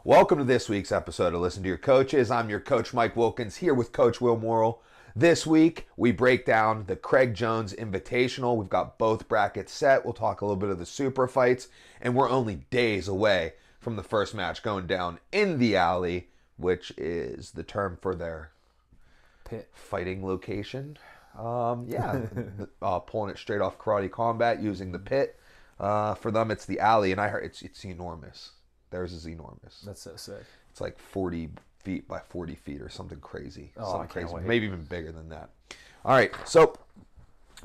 Welcome to this week's episode of Listen to Your Coaches. I'm your coach, Mike Wilkins, here with Coach Will Morrill. This week, we break down the Craig Jones Invitational. We've got both brackets set. We'll talk a little bit of the super fights, and we're only days away from the first match going down in the alley, which is the term for their pit fighting location. Pulling it straight off Karate Combat, using the pit. For them, it's the alley, and I heard it's enormous. Theirs is enormous. That's so sick. It's like 40 feet by 40 feet or something crazy. Oh, something I can't crazy. wait. Maybe even bigger than that. All right, so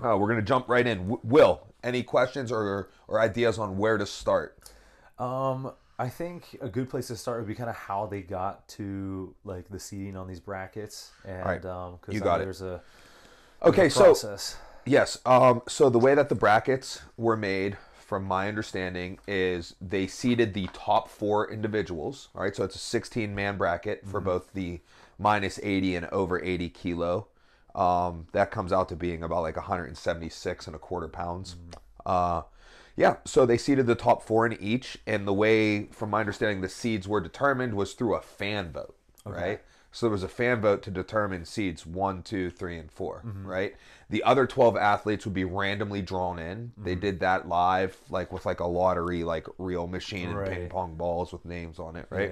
we're going to jump right in. Will, any questions or ideas on where to start? I think a good place to start would be kind of how they got to like the seating on these brackets, and right. because You got it. there's a So process. yes, so the way that the brackets were made, from my understanding, is they seeded the top 4 individuals. All right, so it's a 16-man bracket for both the minus 80 and over 80 kilo. That comes out to being about like 176 and a quarter pounds. So they seeded the top 4 in each, and the way, from my understanding, the seeds were determined was through a fan vote, right? So there was a fan vote to determine seeds 1, 2, 3, and 4, right? The other 12 athletes would be randomly drawn in. They did that live, like with like a lottery, like real machine and ping pong balls with names on it, right?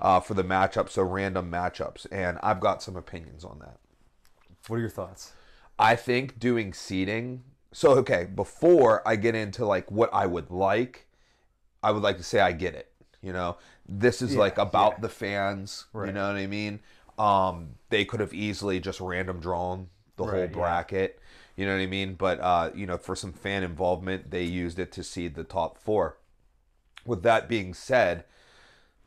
Yeah. For the matchups, so random matchups. And I've got some opinions on that. What are your thoughts? I think doing seeding. So, okay, before I get into like what I would like to say I get it. You know, this is like about the fans. Right. You know what I mean? They could have easily just random drawn the whole bracket. You know what I mean? But, for some fan involvement, they used it to seed the top 4. With that being said,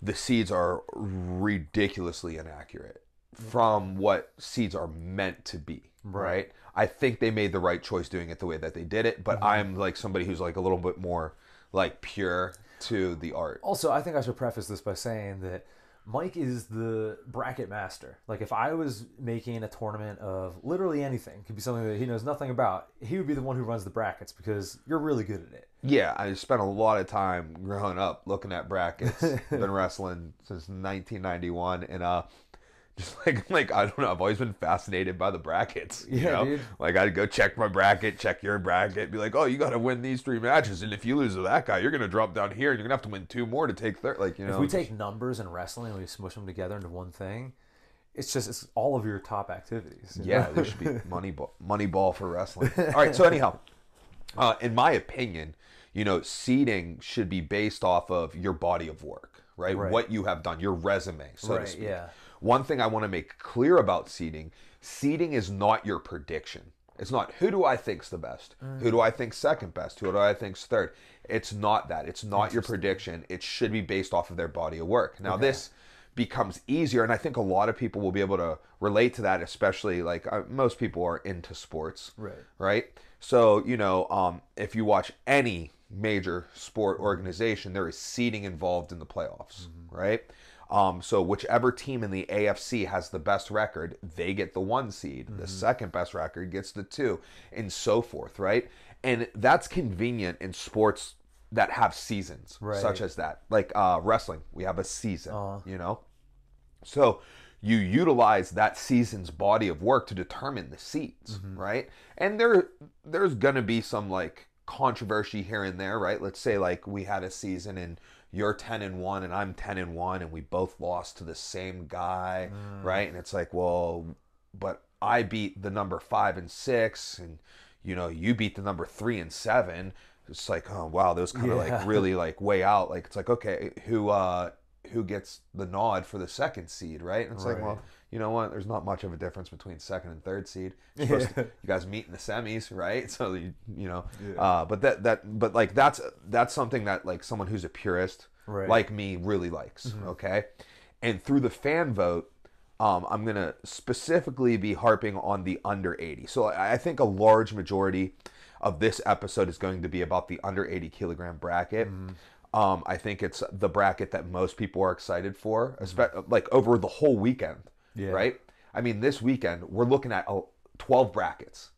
the seeds are ridiculously inaccurate from what seeds are meant to be. Right? I think they made the right choice doing it the way that they did it, but I'm like somebody who's like a little bit more like pure to the art. Also, I think I should preface this by saying that Mike is the bracket master. Like, if I was making a tournament of literally anything, could be something that he knows nothing about, he would be the one who runs the brackets because you're really good at it. Yeah, I spent a lot of time growing up looking at brackets. Been wrestling since 1991, and just like I don't know, I've always been fascinated by the brackets. You know? Dude. Like, I'd go check my bracket, check your bracket, be like, oh, you got to win these 3 matches, and if you lose to that guy, you're gonna drop down here, and you're gonna have to win 2 more to take third. Like, you know, if we take numbers and wrestling and we smush them together into one thing, it's all of your top activities. Yeah, there should be money ball for wrestling. All right, so anyhow, in my opinion, seeding should be based off of your body of work, right? What you have done, your resume, so to speak. Yeah. One thing I want to make clear about seeding is not your prediction. It's not, who do I think's the best? Who do I think's second best? Who do I think's third? It's not that. It's not your prediction. It should be based off of their body of work. Now, this becomes easier, and I think a lot of people will be able to relate to that, especially like most people are into sports. Right? So, if you watch any major sport organization, there is seeding involved in the playoffs, right? So whichever team in the AFC has the best record, they get the 1 seed. The second best record gets the 2, and so forth, right? And that's convenient in sports that have seasons, such as that. Like wrestling, we have a season, So you utilize that season's body of work to determine the seeds, right? And there's going to be some like controversy here and there, right? Let's say like we had a season and you're 10-1 and I'm 10-1 and we both lost to the same guy, right? And it's like, well, but I beat the number 5 and 6, and you beat the number 3 and 7. It's like, oh wow, those kind of like really like way out. Like, it's like, okay, who gets the nod for the 2nd seed, right? And it's like, well, you know what? There's not much of a difference between 2nd and 3rd seed. You guys meet in the semis, right? So but like that's something that like someone who's a purist like me really likes. Okay, and through the fan vote, I'm gonna specifically be harping on the under 80. So I think a large majority of this episode is going to be about the under 80 kilogram bracket. I think it's the bracket that most people are excited for, like over the whole weekend, right? I mean, this weekend, we're looking at 12 brackets.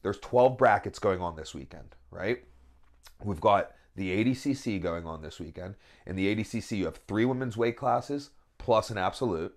There's 12 brackets going on this weekend, right? We've got the ADCC going on this weekend. In the ADCC, you have 3 women's weight classes plus an absolute.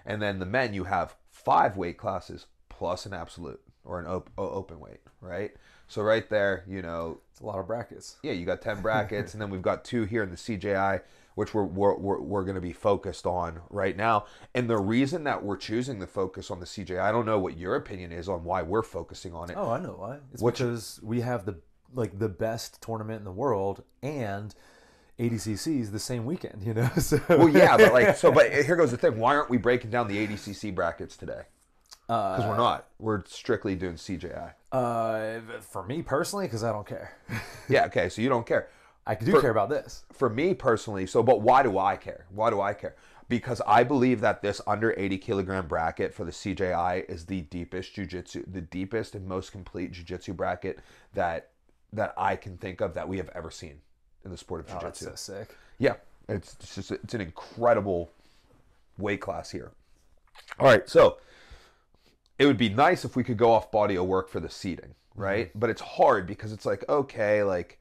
And then the men, you have 5 weight classes plus an absolute or an open weight, right? So right there, you know, it's a lot of brackets. Yeah, you got 10 brackets, and then we've got 2 here in the CJI, which we're going to be focused on right now. And the reason that we're choosing to focus on the CJI, I don't know what your opinion is on why we're focusing on it. Oh, I know why. It's because we have the best tournament in the world, and ADCC is the same weekend, you know. So. Well, yeah, but here goes the thing: why aren't we breaking down the ADCC brackets today? Because we're not. We're strictly doing CJI. For me personally, because I don't care. Yeah, okay, so you don't care. I do care about this. For me personally, but why do I care? Why do I care? Because I believe that this under 80 kilogram bracket for the CJI is the deepest and most complete jiu-jitsu bracket that I can think of that we have ever seen in the sport of jiu-jitsu. That's so sick. Yeah, it's an incredible weight class here. All right, so it would be nice if we could go off body of work for the seating, right? But it's hard because it's like, okay, like,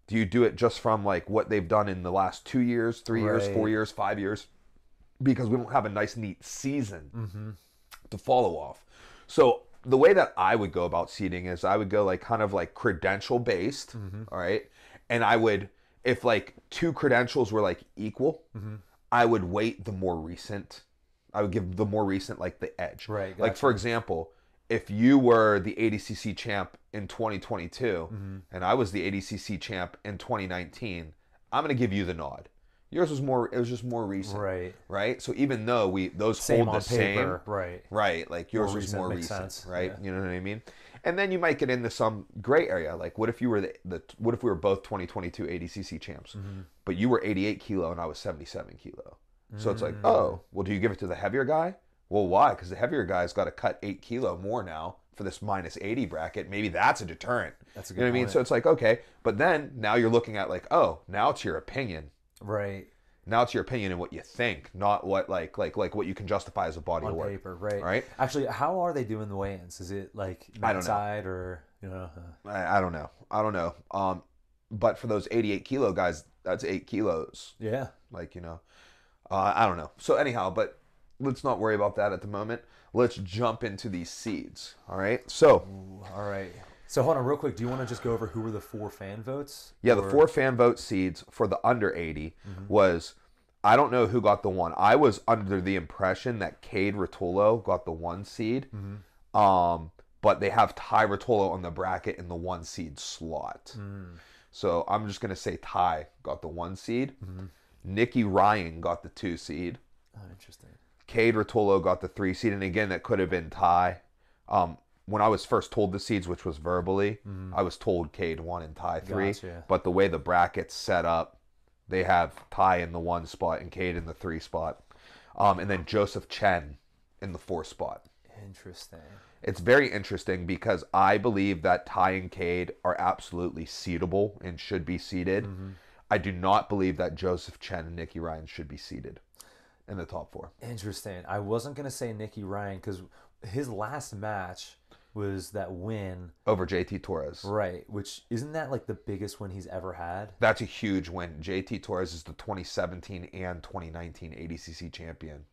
do you do it just from like what they've done in the last 2 years, 3 years, 4 years, 5 years? Because we don't have a nice, neat season to follow off. So the way that I would go about seating is I would go like kind of like credential based, all right? And I would, if like 2 credentials were like equal, I would weight the more recent. I would give the more recent like the edge. Right. Gotcha. Like for example, if you were the ADCC champ in 2022 and I was the ADCC champ in 2019, I'm going to give you the nod. Yours was more, it was just more recent. Right. Right? So even though those same hold the paper, same. Right. Right. Like yours More was recent, more makes recent. sense. Right? Yeah. You know what I mean? And then you might get into some gray area. Like what if you were what if we were both 2022 ADCC champs, but you were 88 kilo and I was 77 kilo? So it's like, oh, well, do you give it to the heavier guy? Well, why? Because the heavier guy's got to cut 8 kilo more now for this minus 80 bracket. Maybe that's a deterrent. That's a good You know what I mean? So it's like, okay, but then now you're looking at like, oh, now it's your opinion. Right. Now it's your opinion and what you think, not what like what you can justify as a body of On work. paper, right? Right. Actually, how are they doing the weigh-ins? Is it like outside or you know? I don't know. I don't know. But for those 88 kilo guys, that's 8 kilos. Yeah. Like, you know, I don't know. So anyhow, but let's not worry about that at the moment. Let's jump into these seeds. All right. So. Ooh, all right. So hold on real quick. Do you want to just go over who were the 4 fan votes? Yeah, the 4 fan vote seeds for the under 80 was, I don't know who got the 1. I was under the impression that Cade Ruotolo got the 1 seed. But they have Ty Ruotolo on the bracket in the 1 seed slot. So I'm just going to say Ty got the 1 seed. Nicky Ryan got the 2 seed. Oh, interesting. Cade Ruotolo got the 3 seed. And again, that could have been Ty. When I was first told the seeds, which was verbally, I was told Cade 1 and Ty 3. Gotcha. But the way the bracket's set up, they have Ty in the 1 spot and Cade in the 3 spot. And then Joseph Chen in the 4 spot. Interesting. It's very interesting because I believe that Ty and Cade are absolutely seedable and should be seeded. I do not believe that Joseph Chen and Nicky Ryan should be seeded in the top 4. Interesting. I wasn't going to say Nicky Ryan because his last match was that win over JT Torres. Right, which isn't that like the biggest win he's ever had? That's a huge win. JT Torres is the 2017 and 2019 ADCC champion.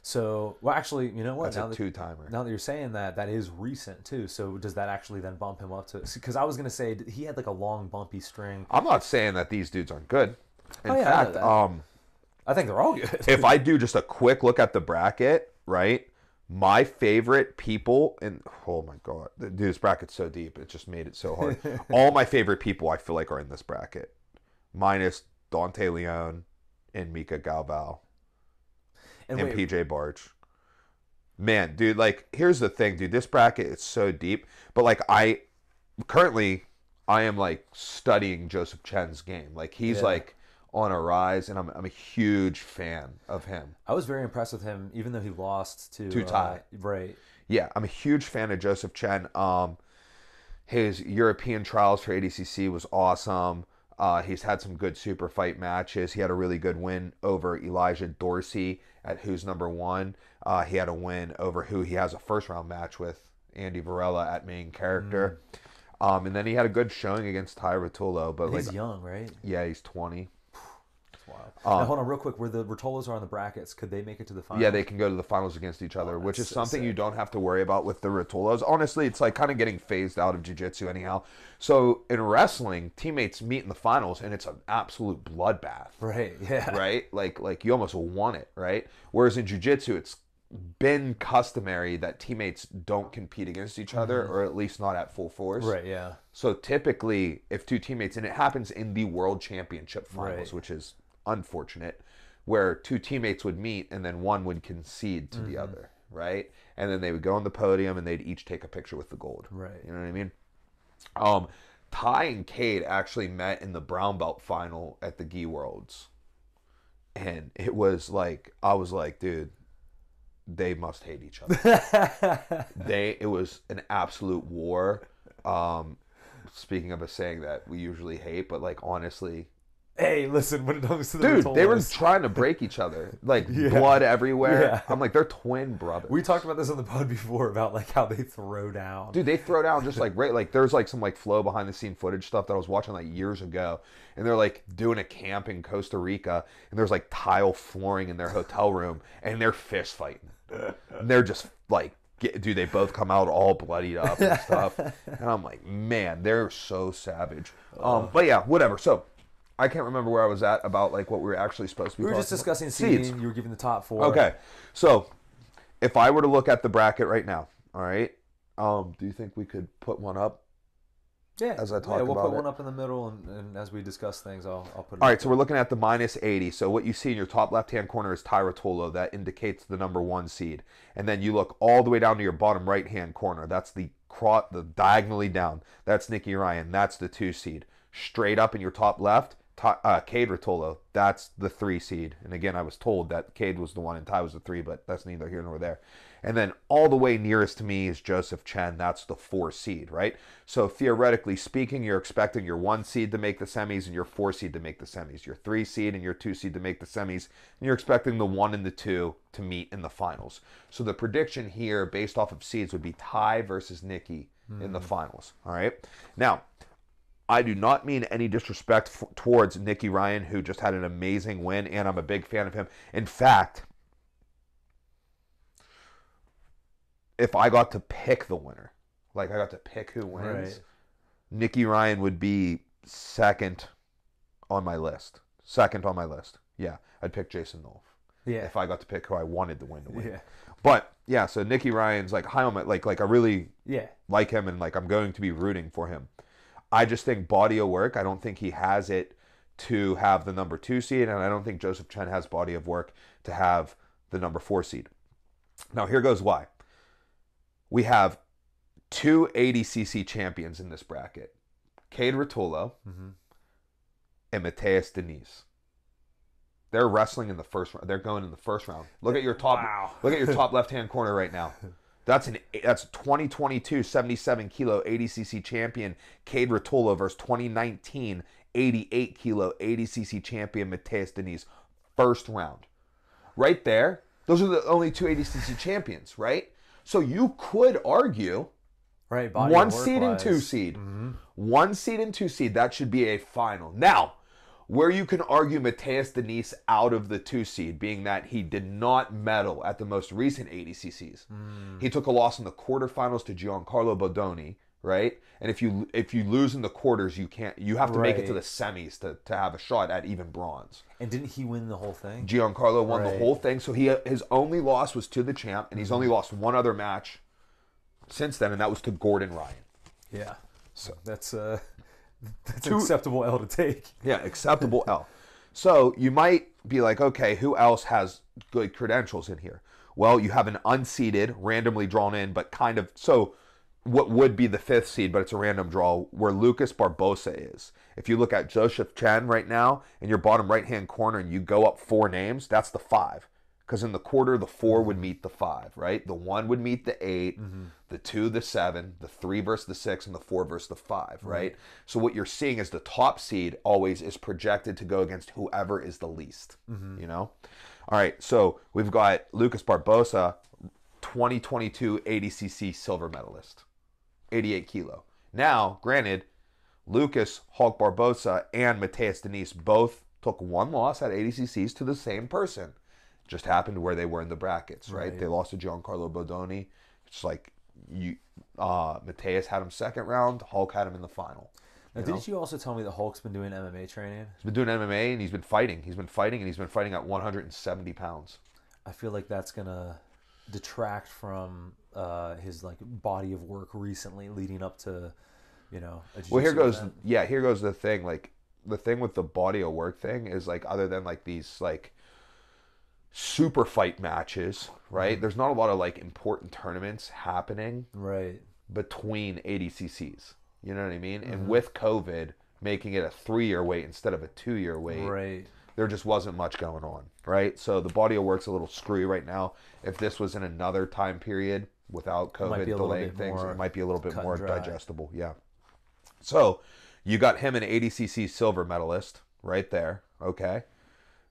So, well, actually, you know what? That's a 2-timer. Now that you're saying that, that is recent too. So does that actually then bump him up to? Because I was going to say he had like a long bumpy string. I'm not saying that these dudes aren't good. In I fact, I think they're all good. If I do just a quick look at the bracket, right? My favorite people, and oh my god, dude, this bracket's so deep. It just made it so hard. All my favorite people, I feel like, are in this bracket, minus Dante Leon and Mika Galvao and PJ Barge. Man, dude, like, here's the thing, dude. This bracket is so deep, but like, I am like studying Joseph Chen's game. Like, he's like on a rise, and I'm a huge fan of him. I was very impressed with him, even though he lost to Ty. Right. Yeah, I'm a huge fan of Joseph Chen. His European trials for ADCC was awesome. He's had some good super fight matches. He had a really good win over Elijah Dorsey at Who's Number 1. He had a win over who he has a first round match with, Andy Varela, at main character. And then he had a good showing against Ruotolo, but He's young, right? Yeah, he's 20. That's wild. Now, hold on real quick. Where the Ruotolos are on the brackets, could they make it to the finals? Yeah, they can go to the finals against each other, which is so something you sick. don't have to worry about with the Ruotolos. Honestly, it's like kind of getting phased out of jiu-jitsu anyhow. So in wrestling, teammates meet in the finals, and it's an absolute bloodbath. Right, yeah. Right? Like you almost want it, right? Whereas in jiu-jitsu, it's been customary that teammates don't compete against each other, or at least not at full force. Right, yeah. So typically, if two teammates, and it happens in the World Championship finals, Right. which is unfortunate, where two teammates would meet and then one would concede to the other, right? And then they would go on the podium and they'd each take a picture with the gold. Right. You know what I mean? Ty and Kade actually met in the brown belt final at the Gi Worlds. And it was like, I was like, dude, they must hate each other. It was an absolute war. Speaking of a saying that we usually hate, but like honestly, Hey, listen, when it comes to the dude, they were Ruotolos- trying to break each other, like blood everywhere. Yeah. I'm like, they're twin brothers. We talked about this on the pod before about like how they throw down. Dude, they throw down just like right, like there's like some like flow behind the scene footage stuff that I was watching like years ago, and they're like doing a camp in Costa Rica, and there's like tile flooring in their hotel room, and they're fist fighting. And they're just like, dude, they both come out all bloodied up and stuff, and I'm like, man, they're so savage. But yeah, whatever. So I can't remember where I was at about like what we were actually supposed to be. We were just talking discussing about. seeding. You were giving the top four. Okay, so if I were to look at the bracket right now, all right, do you think we could put one up? Yeah. As I talk we'll about put it. one up in the middle, and as we discuss things, I'll put it All up right, so we're looking at the -80. So what you see in your top left-hand corner is Ruotolo. That indicates the number 1 seed. And then you look all the way down to your bottom right-hand corner. That's the diagonally down. That's Nicky Ryan. That's the 2 seed. Straight up in your top left, Kade Ruotolo. That's the 3 seed. And again, I was told that Kade was the 1 and Ty was the 3, but that's neither here nor there. And then all the way nearest to me is Jozef Chen. That's the 4 seed, right? So theoretically speaking, you're expecting your 1 seed to make the semis and your 4 seed to make the semis. Your 3 seed and your 2 seed to make the semis. And you're expecting the 1 and the 2 to meet in the finals. So the prediction here, based off of seeds, would be Ty versus Nicky in the finals, all right? Now, I do not mean any disrespect towards Nicky Ryan, who just had an amazing win, and I'm a big fan of him. In fact, if I got to pick the winner, like I got to pick who wins, Right. Nicky Ryan would be second on my list. Second on my list. Yeah, I'd pick Jason Nolf. Yeah. If I got to pick who I wanted to win. Yeah. But yeah, so Nicky Ryan's like high on my like I really Yeah. like him, and like I'm going to be rooting for him. I just think body of work, I don't think he has it to have the number 2 seed, and I don't think Jozef Chen has body of work to have the number 4 seed. Now here goes why. We have 2 ADCC champions in this bracket. Kade Ruotolo and Matheus Diniz. They're wrestling in the first round. They're going in the first round. Look at your top Wow. Look at your top left-hand corner right now. That's 2022 77 kilo ADCC champion Kade Ruotolo versus 2019 88 kilo ADCC champion Matheus Diniz. First round. Right there, those are the only 2 ADCC champions, right? So you could argue Right. Body 1 of work seed and wise. 2 seed. 1 seed and 2 seed, that should be a final. Now, where you can argue Matheus Diniz out of the 2 seed, being that he did not medal at the most recent ADCCs. He took a loss in the quarterfinals to Giancarlo Bodoni, right? And if you lose in the quarters, you have to make it to the semis to have a shot at even bronze. And didn't he win the whole thing? Giancarlo won the Right. whole thing, so his only loss was to the champ, and he's only lost 1 other match since then, and that was to Gordon Ryan. Yeah. So that's an acceptable L to take. Yeah, acceptable L. So you might be like, okay, who else has good credentials in here? Well, you have an unseeded, randomly drawn in, but kind of so what would be the 5th seed, but it's a random draw, where Lucas Barbosa is. If you look at Jozef Chen right now in your bottom right-hand corner and you go up 4 names, that's the 5. Because in the quarter, the 4 would meet the 5, right? The 1 would meet the 8, the 2, the 7, the 3 versus the 6, and the 4 versus the 5, right? So what you're seeing is the top seed always is projected to go against whoever is the least, you know? All right, so we've got Lucas Barbosa, 2022 ADCC silver medalist, 88 kilo. Now, granted, Lucas, Hulk Barbosa, and Matheus Diniz both took one loss at ADCCs to the same person. Just happened where they were in the brackets, right? They lost to Giancarlo Bodoni. It's like Matheus had him second round, Hulk had him in the final. Now, didn't you also tell me that Hulk's been doing MMA training? He's been doing MMA and he's been fighting. He's been fighting at 170 pounds. I feel like that's gonna detract from his like body of work recently, leading up to, you know. Well, here goes the thing. Like the thing with the body of work thing is like other than like these like super fight matches, right? There's not a lot of like important tournaments happening between ADCCs. You know what I mean? And with COVID making it a 3-year wait instead of a 2-year wait, there just wasn't much going on, right? So the body of work's a little screwy right now. If this was in another time period without COVID delaying things, it might be a little bit more digestible. Yeah. So you got him an ADCC silver medalist right there, okay?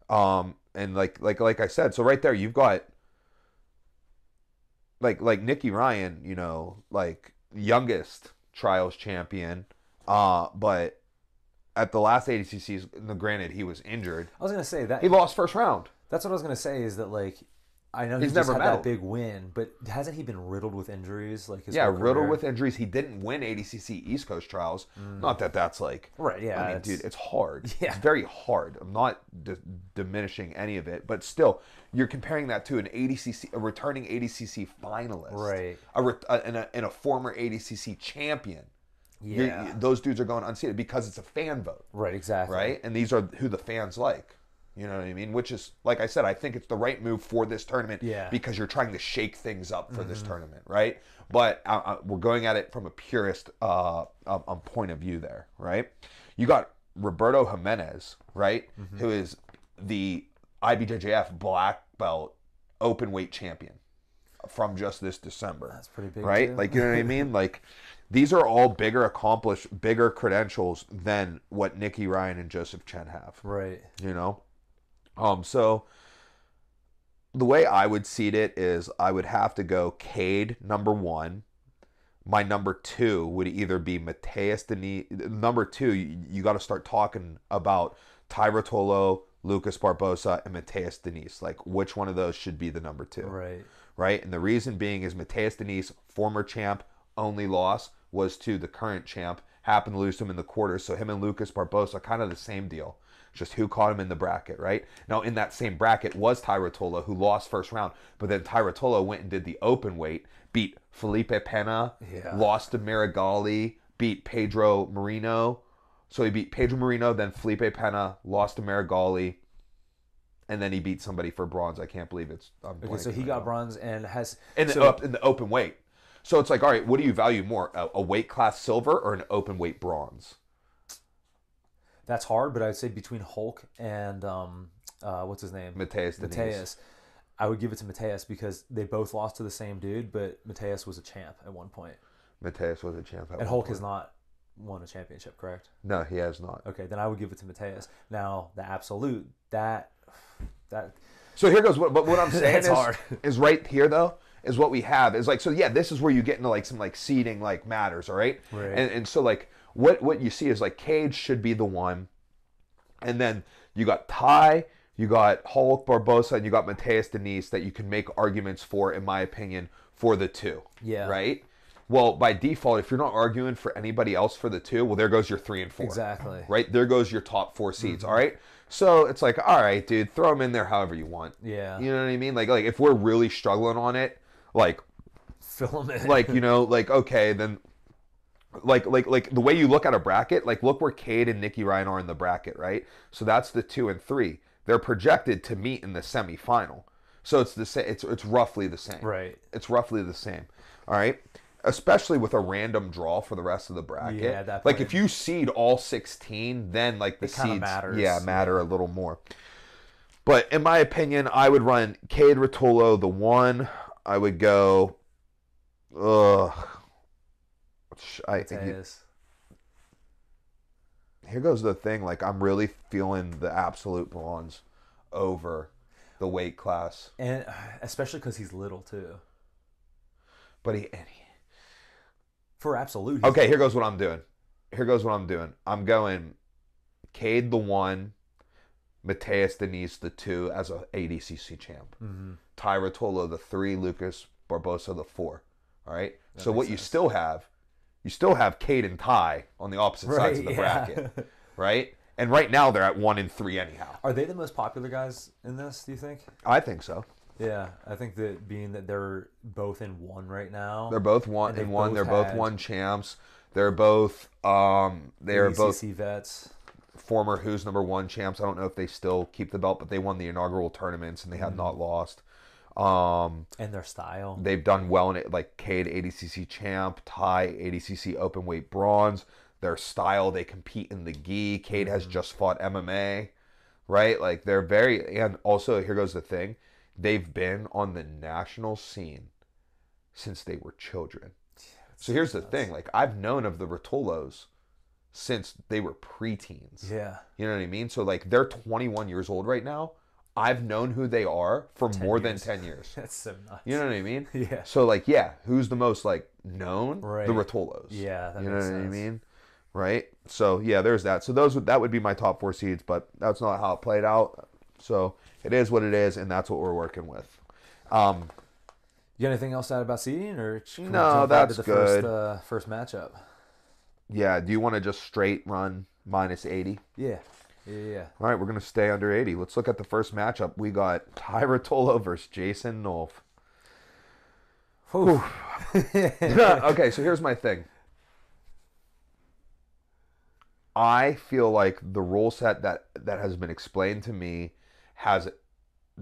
And like I said, so right there you've got like Nicky Ryan, you know, like youngest trials champion, but at the last ADCCs, granted he was injured. I was gonna say that he lost first round. That's what I was gonna say. Is that like I know he's never had medaled. that big win, but hasn't he been riddled with injuries? Like his riddled with injuries. He didn't win ADCC East Coast trials. Not that that's like Yeah, I mean, dude, it's hard. Yeah. It's very hard. I'm not diminishing any of it, but still, you're comparing that to a returning ADCC finalist, right? And a former ADCC champion. Yeah, those dudes are going unseated because it's a fan vote, right? Exactly, right? And these are who the fans like. You know what I mean? Which is, like I said, I think it's the right move for this tournament because you're trying to shake things up for this tournament, right? But we're going at it from a purist point of view there, right? You got Roberto Jimenez, right? Who is the IBJJF black belt open weight champion from just this December. That's pretty big, right? Too. Like, you know what I mean? Like, these are all bigger credentials than what Nicky Ryan and Jozef Chen have. Right. You know? So the way I would seed it is I would have to go Kade number 1. My number 2 would either be Matheus Diniz. Number 2, you got to start talking about Ruotolo, Lucas Barbosa, and Matheus Diniz. Like, which one of those should be the number 2? Right. Right? And the reason being is Matheus Diniz, former champ, only loss was to the current champ. Happened to lose to him in the quarters. So him and Lucas Barbosa, kind of the same deal. Just who caught him in the bracket, right? Now, in that same bracket was Ruotolo, who lost first round. But then Ruotolo went and did the open weight, beat Felipe Pena, lost to Marigali, beat Pedro Moreno. So he beat Pedro Moreno, then Felipe Pena, lost to Marigali, and then he beat somebody for bronze. I can't believe it's... Okay, so he got bronze and has... In the open weight. So it's like, all right, what do you value more? A weight class silver or an open weight bronze? That's hard, but I'd say between Hulk and what's his name? Matheus. I would give it to Matheus because they both lost to the same dude, but Matheus was a champ at one point. Matheus was a champ at and Hulk has not won a championship, correct? No, he has not. Okay, then I would give it to Matheus. Now, the absolute, that. So here goes. What I'm saying hard. is right here, though, is what we have. Is like, so yeah, this is where you get into like some like seeding like matters, all right? Right. And so like, what you see is like Cage should be the one, and then you got Ty, you got Hulk Barbosa, and you got Matheus Diniz that you can make arguments for, in my opinion, for the 2. Yeah. Right. Well, by default, if you're not arguing for anybody else for the 2, well, there goes your 3 and 4. Exactly. Right. There goes your top 4 seeds. All right. So it's like, all right, dude, throw them in there however you want. Yeah. You know what I mean? Like if we're really struggling on it, like, fill them in. Like, you know, like, okay, then. Like the way you look at a bracket, like look where Kade and Nicky Ryan are in the bracket, right? So that's the 2 and 3. They're projected to meet in the semifinal. So it's the same. It's roughly the same. Right. It's roughly the same. All right. Especially with a random draw for the rest of the bracket. Yeah, that like if you seed all 16, then like the seeds matter a little more. But in my opinion, I would run Kade Ruotolo the 1. I would go. I think here goes the thing. Like I'm really feeling the absolute bronze over the weight class, and especially because he's little too. But For absolute. Okay, here goes what I'm doing. I'm going Kade the 1, Matheus Diniz the 2 as a ADCC champ. Mm-hmm. Ruotolo the 3, Lucas Barbosa the 4. All right. That so what makes you sense. still have Kade and Ty on the opposite sides of the bracket, right? And right now they're at 1 and 3 anyhow. Are they the most popular guys in this? Do you think? I think so. Yeah, I think that being that they're both in 1 right now. They're both 1 and 1. They're both 1 champs. They're both ACC vets. Former Who's number 1 champs. I don't know if they still keep the belt, but they won the inaugural tournaments and they have not lost. And their style. They've done well in it, like Kade ADCC champ, Ty ADCC openweight bronze. Their style, they compete in the gi. Kade has just fought MMA, right? Like they're very, and also here goes the thing, they've been on the national scene since they were children. So here's the thing, like I've known of the Ruotolos since they were preteens. Yeah. You know what I mean? So like they're 21 years old right now. I've known who they are for more than 10 years. That's so nuts. You know what I mean? Yeah. So like, yeah, who's the most like known? Right. The Ruotolos. Yeah, that you know makes what I sense. mean? Right. So yeah, there's that. So that would be my top 4 seeds, but that's not how it played out. So it is what it is, and that's what we're working with. You got anything else to add about seeding, or can we No, jump that's into the good. First matchup? Yeah. Do you want to just straight run minus 80? Yeah. Yeah. All right, we're gonna stay under 80. Let's look at the first matchup. We got Ruotolo versus Jason Nolf. Okay, so here's my thing. I feel like the rule set that has been explained to me has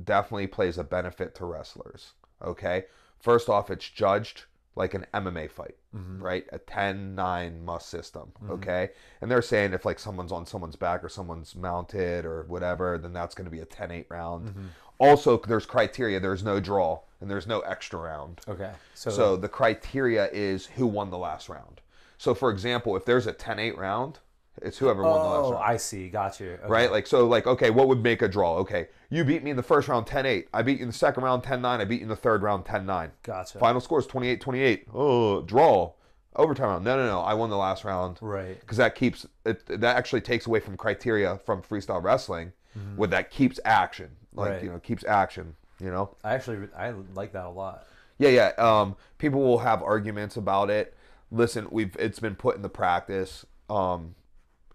definitely plays a benefit to wrestlers. Okay, first off, it's judged like an MMA fight, right? A 10-9 must system, okay? And they're saying if like someone's on someone's back or someone's mounted or whatever, then that's going to be a 10-8 round. Also, there's criteria. There's no draw and there's no extra round. Okay. So the criteria is who won the last round. So for example, if there's a 10-8 round, it's whoever won the last round. Oh, I see. Got you. Okay. Right? Like, so like, okay, what would make a draw? Okay, you beat me in the first round 10-8. I beat you in the second round 10-9. I beat you in the third round 10-9. Gotcha. Final score is 28-28. Oh, draw. Overtime round. No. I won the last round. Right. Because that keeps it. That actually takes away from criteria from freestyle wrestling, with that keeps action. Like Right. keeps action. I like that a lot. Yeah. People will have arguments about it. Listen, it's been put into practice.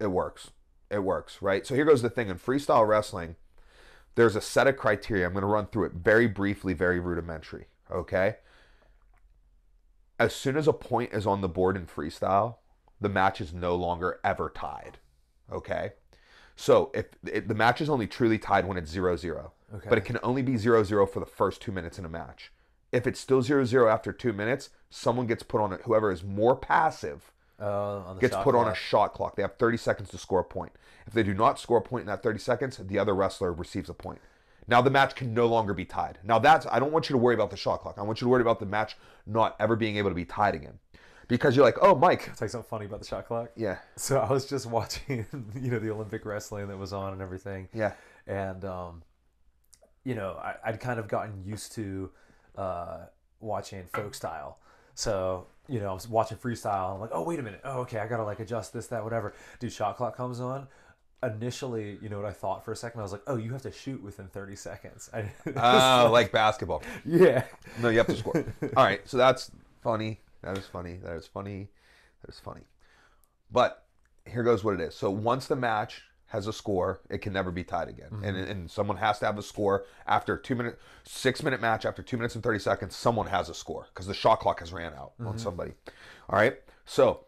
It works. It works, right? So here goes the thing. In freestyle wrestling, there's a set of criteria. I'm going to run through it very briefly, very rudimentary, okay? As soon as a point is on the board in freestyle, the match is no longer ever tied, okay? So if the match is only truly tied when it's 0-0, Okay. but it can only be 0-0 for the first 2 minutes in a match. If it's still 0-0 after 2 minutes, someone gets put on it. Whoever is more passive On the gets shot put on clock. a shot clock. They have 30 seconds to score a point. If they do not score a point in that 30 seconds, the other wrestler receives a point. Now the match can no longer be tied. Now I don't want you to worry about the shot clock. I want you to worry about the match not ever being able to be tied again. Because you're like, oh, Mike. I'll tell you something funny about the shot clock. Yeah. So I was just watching, the Olympic wrestling that was on and everything. Yeah. And, I'd kind of gotten used to watching folk style. So, I was watching freestyle. I'm like, oh, wait a minute. Oh, okay. I got to like adjust this, that, whatever. Dude, shot clock comes on. Initially, what I thought for a second? I was like, oh, you have to shoot within 30 seconds. Like basketball. Yeah. No, you have to score. All right. So that's funny. That is funny. That is funny. That is funny. But here goes what it is. So once the match has a score, it can never be tied again. And someone has to have a score after 2 minutes, 6 minute match after 2 minutes and 30 seconds, someone has a score because the shot clock has ran out on somebody. All right. So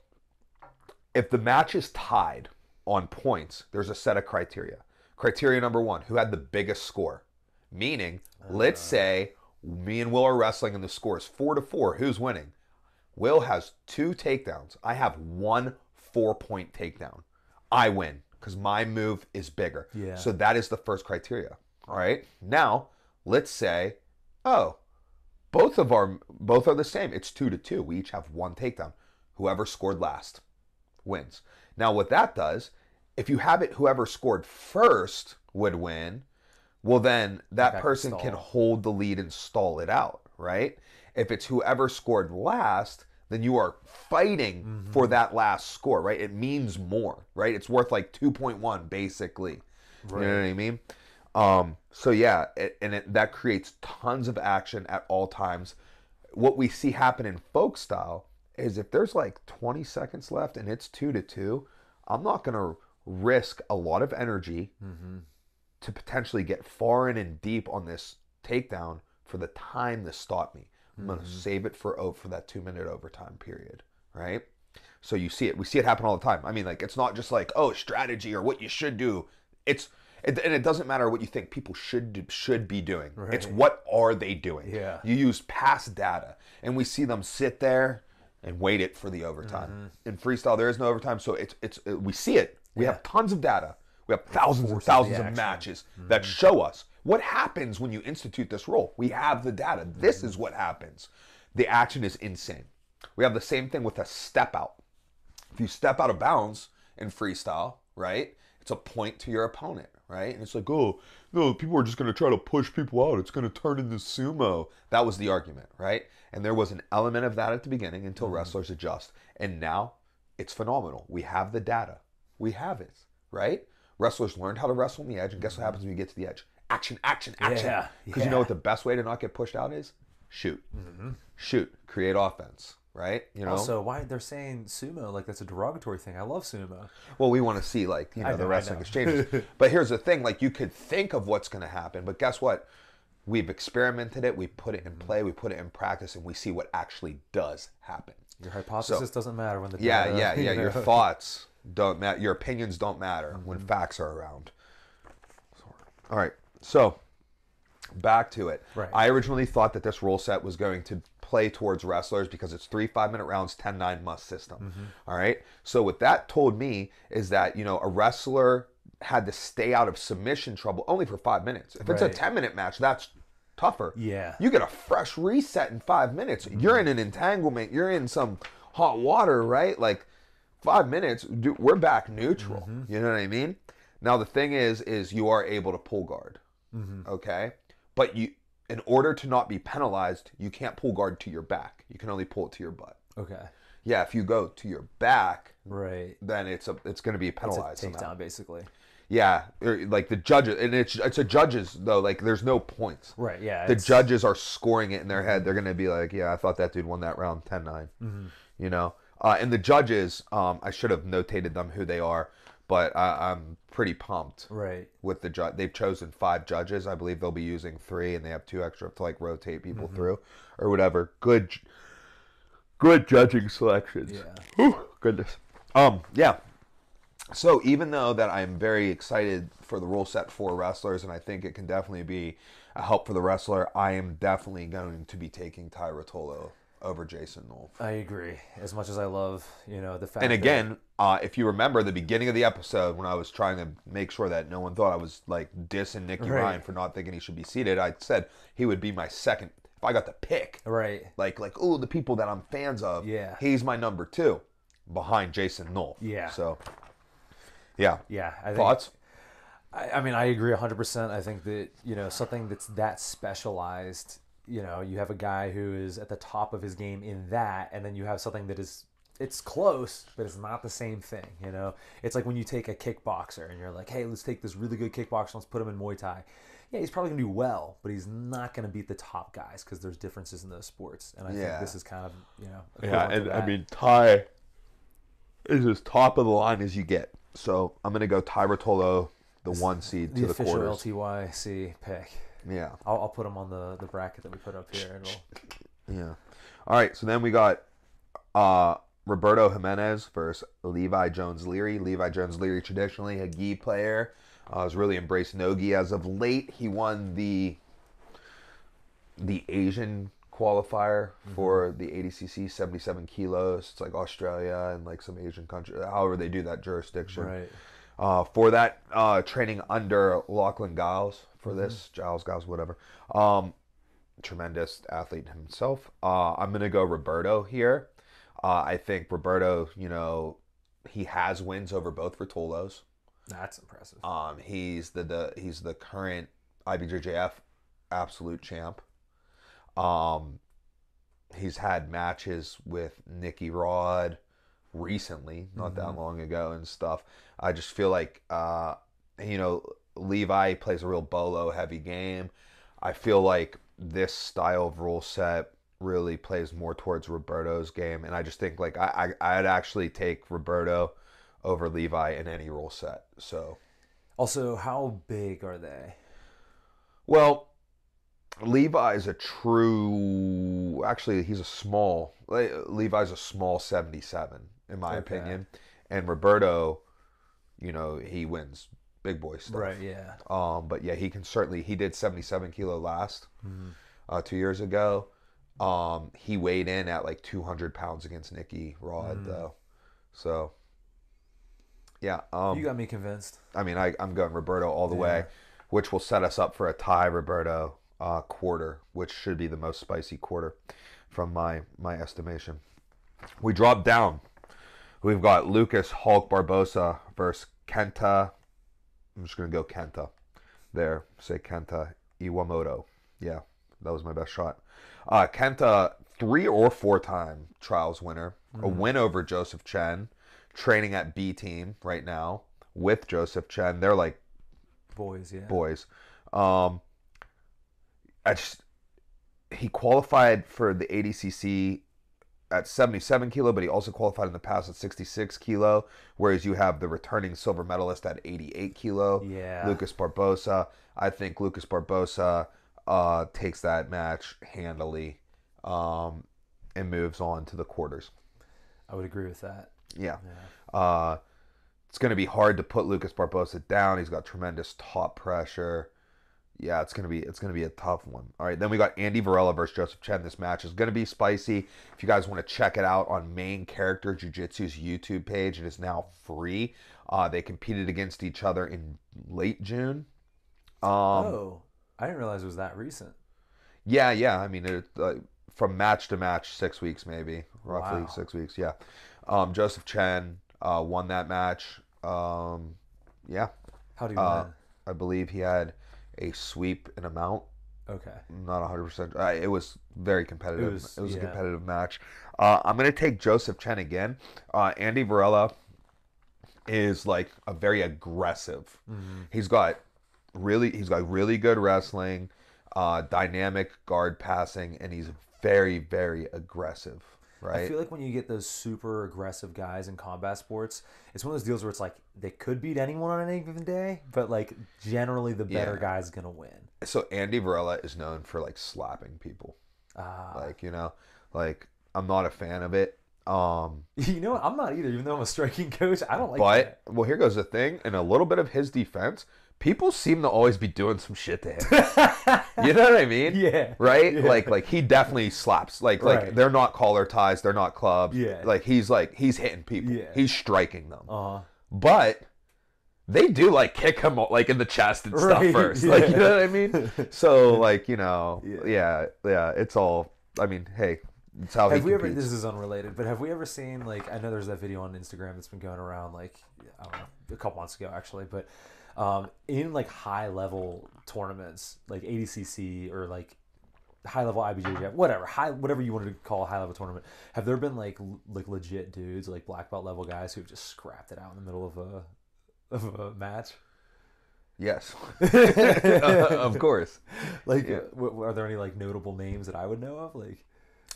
if the match is tied on points, there's a set of criteria. Criteria number 1, who had the biggest score? Meaning, let's say me and Will are wrestling and the score is 4-4. Who's winning? Will has 2 takedowns. I have 1 4-point takedown. I win because my move is bigger. Yeah. So that is the first criteria. All right. Now, let's say, both are the same. It's 2-2. We each have 1 takedown. Whoever scored last wins. Now, what that does, if you have it, whoever scored first would win. Well, then that person can hold the lead and stall it out, right? If it's whoever scored last, then you are fighting for that last score, right? It means more, right? It's worth like 2.1 basically. Right. You know what I mean? So yeah, that creates tons of action at all times. What we see happen in folk style is if there's like 20 seconds left and it's 2-2, I'm not going to risk a lot of energy to potentially get far in and deep on this takedown for the time to stop me. I'm going to save it for that 2-minute overtime period, right? So you see it. We see it happen all the time. I mean, like, it's not just like, oh, strategy or what you should do. And it doesn't matter what you think people should be doing. Right. It's what are they doing? Yeah. You use past data, and we see them sit there and wait it for the overtime. In freestyle, there is no overtime, so we see it. We have tons of data. We have thousands and thousands of matches that show us what happens when you institute this rule. We have the data. This is what happens. The action is insane. We have the same thing with a step out. If you step out of bounds in freestyle, right, it's a point to your opponent, right? And it's like, oh, no, people are just going to try to push people out. It's going to turn into sumo. That was the argument, right? And there was an element of that at the beginning until wrestlers adjust. And now it's phenomenal. We have the data. We have it, right? Wrestlers learned how to wrestle on the edge, and guess what happens when you get to the edge? Action, action, action. Because you know what the best way to not get pushed out is? Shoot. Shoot. Create offense. Right? You know. Also, why they're saying sumo like that's a derogatory thing? I love sumo. Well, we want to see like the wrestling exchanges. But here's the thing: like you could think of what's going to happen, but guess what? We've experimented it. We put it in play. We put it in practice, and we see what actually does happen. Your hypothesis doesn't matter when the yeah. Your thoughts don't matter. Your opinions don't matter when facts are around. All right, so back to it. Right. I originally thought that this rule set was going to play towards wrestlers because it's 3 5-minute rounds, 10-9 must system. All right. So what that told me is that, a wrestler had to stay out of submission trouble only for 5 minutes. If it's a 10-minute match, that's tougher. Yeah. You get a fresh reset in 5 minutes. You're in an entanglement. You're in some hot water, right? Like 5 minutes, we're back neutral. You know what I mean? Now the thing is you are able to pull guard. Okay. But in order to not be penalized, you can't pull guard to your back. You can only pull it to your butt. Okay. Yeah, if you go to your back, right, then it's going to be penalized. It's a takedown, basically. Yeah, like the judges, and it's a judges though. Like there's no points. Right. Yeah. The judges are scoring it in their head. They're going to be like, yeah, I thought that dude won that round 10-9. And the judges, I should have notated them who they are. But I'm pretty pumped with the judge. They've chosen 5 judges. I believe they'll be using 3, and they have 2 extra to like rotate people through or whatever. Good judging selections. Yeah. Whew, goodness. Yeah. So even though that I'm very excited for the rule set for wrestlers, and I think it can definitely be a help for the wrestler, I am definitely going to be taking Ruotolo over Jason Nolf. I agree. As much as I love, the fact. And again, if you remember the beginning of the episode when I was trying to make sure that no one thought I was like dissing Nicky Ryan for not thinking he should be seated, I said he would be my second if I got to pick. Right. Like oh, the people that I'm fans of. Yeah. He's my number 2 behind Jason Nolf. Yeah. So. Yeah. Yeah. Thoughts? I mean, I agree 100%. I think that something that's that specialized. You have a guy who is at the top of his game in that, and then you have something that is, it's close, but it's not the same thing, It's like when you take a kickboxer and you're like, hey, let's take this really good kickboxer, let's put him in Muay Thai. Yeah, he's probably going to do well, but he's not going to beat the top guys because there's differences in those sports. And I think this is kind of, Yeah, and I mean, Thai is as top of the line as you get. So I'm going to go Ruotolo, the 1 seed to the quarters. The official LTYC pick. Yeah, I'll put them on the bracket that we put up here. Yeah. All right, so then we got Roberto Jimenez versus Levi Jones-Leary. Levi Jones-Leary, traditionally a gi player, has really embraced no-gi as of late. He won the Asian qualifier for the ADCC 77 kilos. It's like Australia and like some Asian country, however they do that jurisdiction. Right. For that, training under Lachlan Giles for this, Giles, whatever. Tremendous athlete himself. I'm going to go Roberto here. I think Roberto, he has wins over both Ruotolos. That's impressive. He's the current IBJJF absolute champ. he's had matches with Nicky Rod recently, not that long ago and stuff. I just feel like, Levi plays a real bolo heavy game. I feel like this style of rule set really plays more towards Roberto's game, and I just think like I'd actually take Roberto over Levi in any rule set. So, also, how big are they? well, Levi's a true. Actually, he's a small. Levi's a small 77 in my opinion, and Roberto, he wins big boy stuff. Right. Yeah. But yeah, he did 77 kilo last 2 years ago. He weighed in at like 200 pounds against Nicky Rod though. So yeah. You got me convinced. I mean, I'm going Roberto all the way, which will set us up for a tie Roberto quarter, which should be the most spicy quarter from my estimation. We drop down. We've got Lucas Hulk Barbosa versus Kenta. I'm just going to go Kenta there. Say Kenta Iwamoto. Yeah, that was my best shot. Kenta, 3 or 4 time trials winner. A win over Joseph Chen. Training at B team right now with Joseph Chen. They're like boys, yeah. Boys. He qualified for the ADCC at 77 kilo, but he also qualified in the past at 66 kilo, whereas you have the returning silver medalist at 88 kilo, Lucas Barbosa. I think Lucas Barbosa takes that match handily and moves on to the quarters. I would agree with that. Yeah. It's going to be hard to put Lucas Barbosa down. He's got tremendous top pressure. Yeah, it's gonna be a tough one. All right, then we got Andy Varela versus Joseph Chen. This match is gonna be spicy. If you guys want to check it out on Main Character Jiu-Jitsu's YouTube page, it is now free. They competed against each other in late June. I didn't realize it was that recent. Yeah. I mean, from match to match, 6 weeks maybe, roughly 6 weeks. Yeah. Joseph Chen won that match. Yeah. How do you win? I believe he had a sweep and a mount. Okay. Not 100%. It was very competitive. It was a competitive match. I'm going to take Joseph Chen again. Andy Varela is like a very aggressive. He's got really good wrestling, dynamic guard passing, and he's very, very aggressive. Right? I feel like when you get those super aggressive guys in combat sports, it's one of those deals where it's like they could beat anyone on any given day, but like generally the better guy's gonna win. So Andy Varela is known for like slapping people. Like I'm not a fan of it. You know what? I'm not either, even though I'm a striking coach. I don't like that. But well, here goes the thing. In a little bit of his defense, people seem to always be doing some shit to him. You know what I mean? Yeah. Right? Yeah. Like he definitely slaps. Like they're not collar ties, they're not clubs. Yeah. Like he's hitting people. Yeah. He's striking them. But they do like kick him like in the chest and stuff first. Like, you know what I mean? So like, it's all, I mean, hey, it's how he competes. This is unrelated, but have we ever seen, like, I know there's that video on Instagram that's been going around, like, I don't know, a couple months ago actually, but in like high level tournaments, like ADCC or like high level IBJJF, whatever you wanted to call a high level tournament, have there been like legit dudes, like black belt level guys who've just scrapped it out in the middle of a match? Yes. Of course. Like, are there any like notable names that I would know of? Like,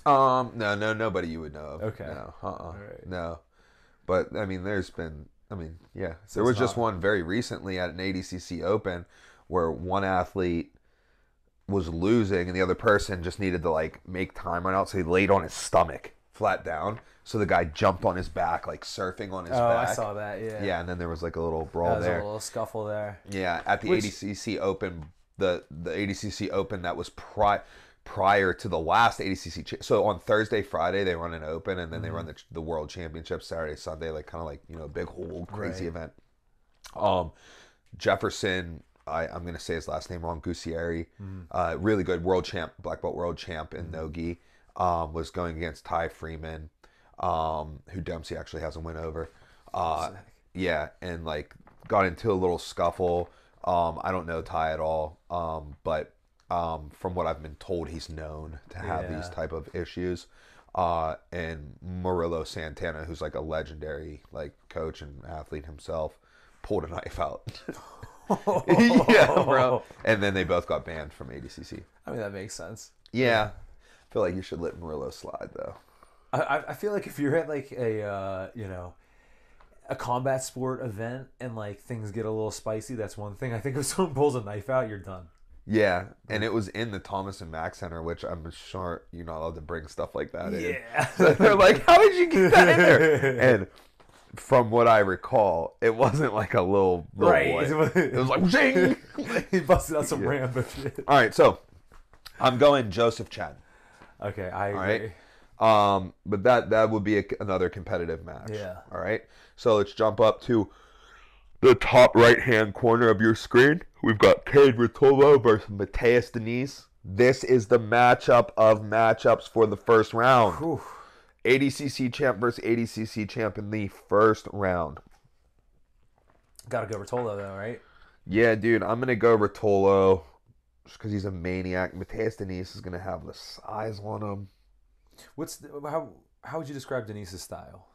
no, nobody you would know of. Okay. No, Right. No. But I mean, there was just one very recently at an ADCC Open where one athlete was losing and the other person just needed to like make time run out, so he laid on his stomach flat down. So the guy jumped on his back, like surfing on his back. Oh, I saw that, yeah. Yeah, and then there was like a little brawl there. A little scuffle there. Yeah, at the ADCC Open, the ADCC Open that was prior to the last ADCC. So on Thursday, Friday, they run an Open, and then they run the World Championship Saturday, Sunday, like kind of like, big whole crazy event. Jefferson, I'm going to say his last name wrong, Gusieri, really good world champ, black belt world champ in Nogi, was going against Ty Freeman, who Dempsey actually has a win over. Yeah, and like got into a little scuffle. I don't know Ty at all, but From what I've been told, he's known to have these type of issues. And Murillo Santana, who's like a legendary like coach and athlete himself, pulled a knife out. Yeah, bro. And then they both got banned from ADCC. I mean, that makes sense. Yeah. I feel like you should let Murillo slide, though. I feel like if you're at like a combat sport event and like things get a little spicy, that's one thing. I think if someone pulls a knife out, you're done. Yeah, and it was in the Thomas and Mack Center, which I'm sure you're not allowed to bring stuff like that in. Yeah. So they're like, how did you get that in there? And from what I recall, it wasn't like a little right. boy. It was like, zing! He busted out some Rambo shit. All right, so I'm going Jozef Chen. Okay, I agree. All right? But that would be another competitive match. Yeah. All right, so let's jump up to the top right-hand corner of your screen. We've got Kade Ruotolo versus Matheus Diniz. This is the matchup of matchups for the first round. Whew. ADCC champ versus ADCC champ in the first round. Gotta go Ruotolo though, right? Yeah, dude, I'm gonna go Ruotolo just because he's a maniac. Matheus Diniz is gonna have the size on him. How would you describe Deniz's style?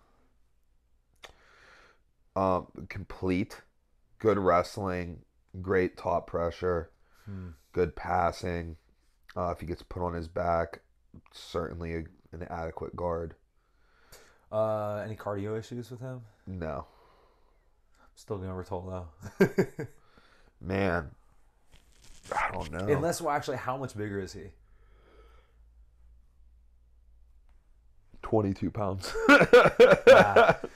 Complete, good wrestling, great top pressure, good passing. If he gets put on his back, certainly an adequate guard. Any cardio issues with him? No. Still going Ruotolo. Man, I don't know. Unless, well, actually, how much bigger is he? 22 pounds.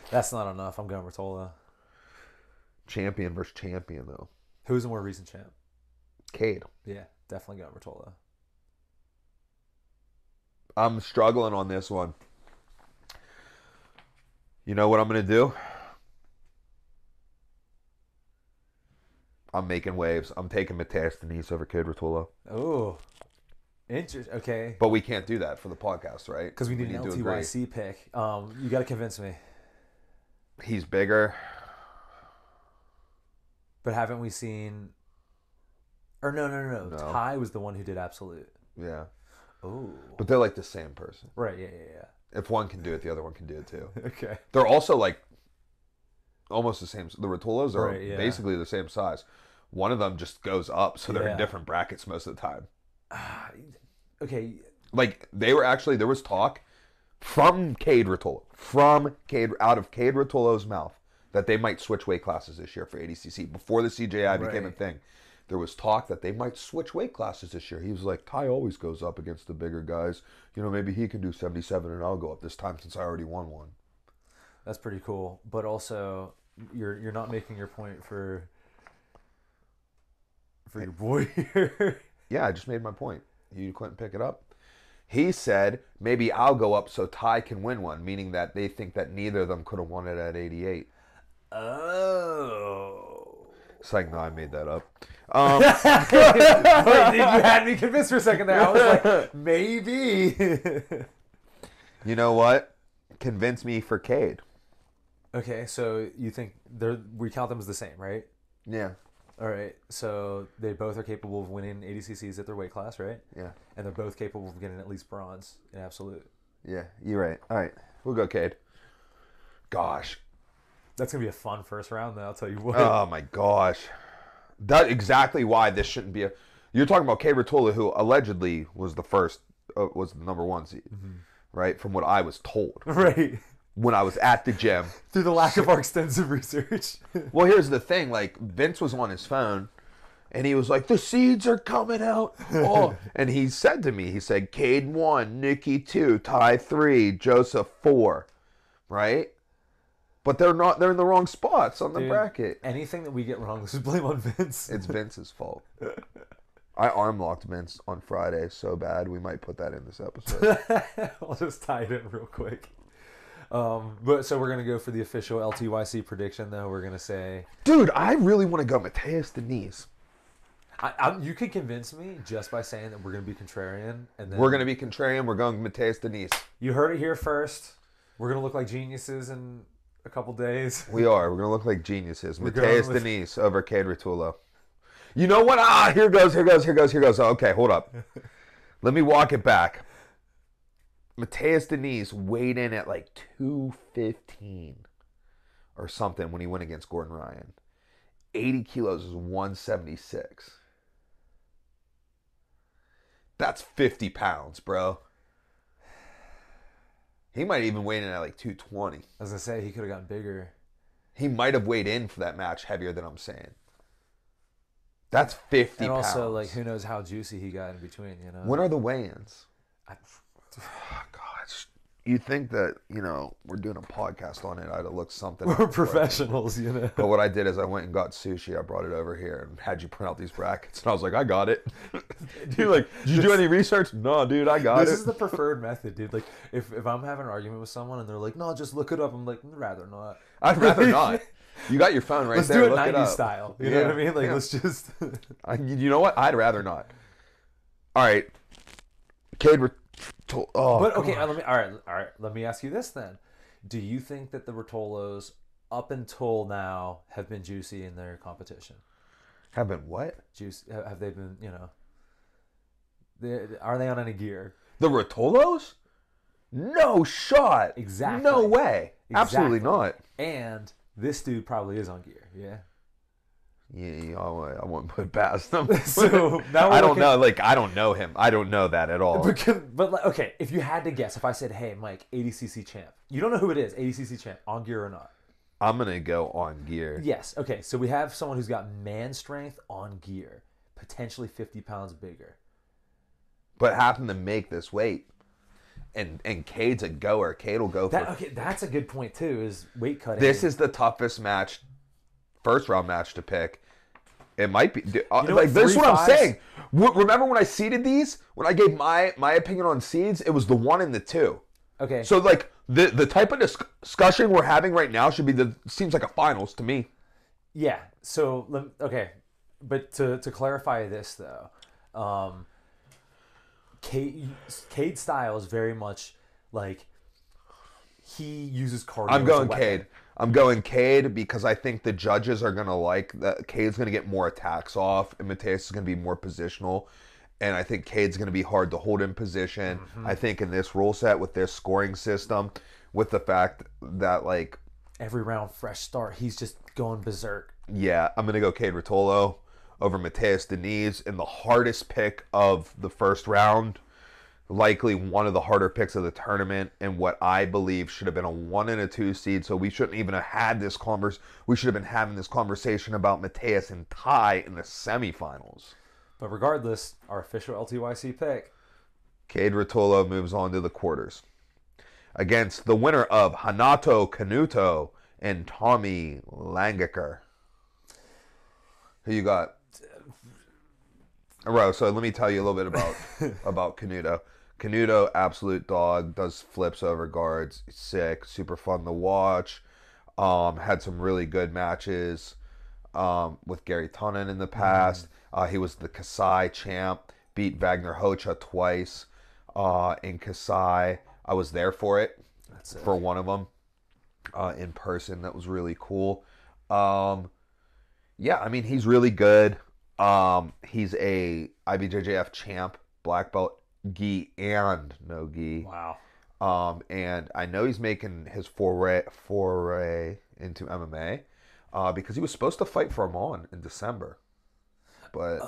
That's not enough. I'm going Ruotolo. Champion versus champion, though. Who's the more recent champ? Kade. Yeah, definitely going Ruotolo. I'm struggling on this one. You know what I'm going to do? I'm making waves. I'm taking Matheus Diniz over Kade Ruotolo. Oh, interesting. Okay. But we can't do that for the podcast, right? Because we need an LTYC pick. You got to convince me. He's bigger. But haven't we seen... Or no. Ty was the one who did Absolute. Yeah. Oh. But they're like the same person. Right, yeah. If one can do it, the other one can do it too. Okay. They're also like almost the same. The Ruotolos are basically the same size. One of them just goes up, so they're in different brackets most of the time. Okay. Like there was talk from Kade Ruotolo, out of Kade Ruotolo's mouth, that they might switch weight classes this year for ADCC before the CJI became a thing. There was talk that they might switch weight classes this year. He was like, Ty always goes up against the bigger guys. You know, maybe he can do 77 and I'll go up this time since I already won one. That's pretty cool. But also, you're not making your point for your boy here. Yeah, I just made my point. You couldn't pick it up. He said, maybe I'll go up so Ty can win one, meaning that they think that neither of them could have won it at 88. Oh. It's like, no, I made that up. Wait, you had me convinced for a second there. I was like, maybe. You know what? Convince me for Kade. Okay, so you think we count them as the same, right? Yeah. All right, so they both are capable of winning ADCCs at their weight class, right? Yeah. And they're both capable of getting at least bronze in Absolute. Yeah, you're right. All right, we'll go Kade. Gosh. That's going to be a fun first round, though, I'll tell you what. Oh, my gosh. That's exactly why this shouldn't be a... You're talking about Kade Ruotolo, who allegedly was the first, was the number one seed, right? From what I was told. Right. When I was at the gym. Through the lack of our extensive research. Well, here's the thing. Like, Vince was on his phone, and he was like, the seeds are coming out. Oh. And he said to me, he said, Kade 1, Nicky 2, Ty 3, Jozef 4, right? But they're not. They're in the wrong spots on the bracket. Anything that we get wrong, let's just blame on Vince. It's Vince's fault. I arm locked Vince on Friday so bad we might put that in this episode. I'll just tie it in real quick. But so we're gonna go for the official LTYC prediction, though. We're gonna say, dude, I really want to go Matheus Diniz. You could convince me just by saying that we're gonna be contrarian, and then we're gonna be contrarian. We're going Matheus Diniz. You heard it here first. We're gonna look like geniuses in a couple days. We are. We're going to look like geniuses. Matheus Diniz over Kade Ruotolo. You know what? Here goes. Okay, hold up. Let me walk it back. Matheus Diniz weighed in at like 215 or something when he went against Gordon Ryan. 80 kilos is 176. That's 50 pounds, bro. He might even weigh in at like 220. I was going to say, he could have gotten bigger. He might have weighed in for that match heavier than I'm saying. That's 50 and pounds. And also, like, who knows how juicy he got in between, you know? When are the weigh-ins? Gosh, you think that, you know, we're doing a podcast on it, I'd have looked something. We're professionals, you know. But what I did is I went and got sushi. I brought it over here and had you print out these brackets. And I was like, I got it. Dude, like, did you do any research? No, dude, I got it. This is the preferred method, dude. Like, if I'm having an argument with someone and they're like, no, just look it up. I'm like, I'd rather not. I'd rather not. You got your phone right let's there. Let's do it 90s style. You know what I mean? Like, let's just... you know what? I'd rather not. All right. Kade but okay, all right. Let me ask you this then: do you think that the Ruotolos, up until now, have been juicy in their competition? Have been what? Juicy? Have they been? You know, are they on any gear? The Ruotolos? No shot. Exactly. No way. Exactly. Absolutely not. And this dude probably is on gear. Yeah. Yeah, I wouldn't put it past him. So now I don't know. Like, I don't know him. I don't know that at all. But like, okay, if you had to guess, if I said, "Hey, Mike, 80cc champ," you don't know who it is, 80cc champ, on gear or not? I'm gonna go on gear. Yes. Okay. So we have someone who's got man strength on gear, potentially 50 pounds bigger, but happened to make this weight. And Cade's a goer. Cade will go for. Okay, that's a good point too. Is weight cutting. This is the toughest match. First round match to pick. It might be like this is what I'm saying. Remember when I seeded these? When I gave my opinion on seeds, it was the 1 and the 2. Okay. So like the type of discussion we're having right now should be seems like a finals to me. Yeah. So okay, but to clarify this though, Cade's style is very much like he uses cardio. I'm going Cade. I'm going Cade because I think the judges are going to like that. Cade's going to get more attacks off, and Matheus is going to be more positional. And I think Cade's going to be hard to hold in position. Mm-hmm. I think in this rule set with this scoring system, with the fact that, like... every round, fresh start, he's just going berserk. Yeah, I'm going to go Kade Ruotolo over Matheus Diniz in the hardest pick of the first round. Likely one of the harder picks of the tournament, and what I believe should have been a 1 and a 2 seed. So we shouldn't even have had this we should have been having this conversation about Matheus and Tai in the semifinals. But regardless, our official LTYC pick, Kade Ruotolo, moves on to the quarters against the winner of Renato Canuto and Tommy Langaker. Who you got? So let me tell you a little bit about Canuto. Canuto, absolute dog, does flips over guards, sick, super fun to watch. Had some really good matches with Gary Tonnen in the past. He was the Kasai champ, beat Wagner Hocha twice in Kasai. I was there for it, for one of them in person. That was really cool. Yeah, I mean, he's really good. He's a IBJJF champ, black belt, gi and no gi. Wow. And I know he's making his foray into MMA because he was supposed to fight for Owen in December. But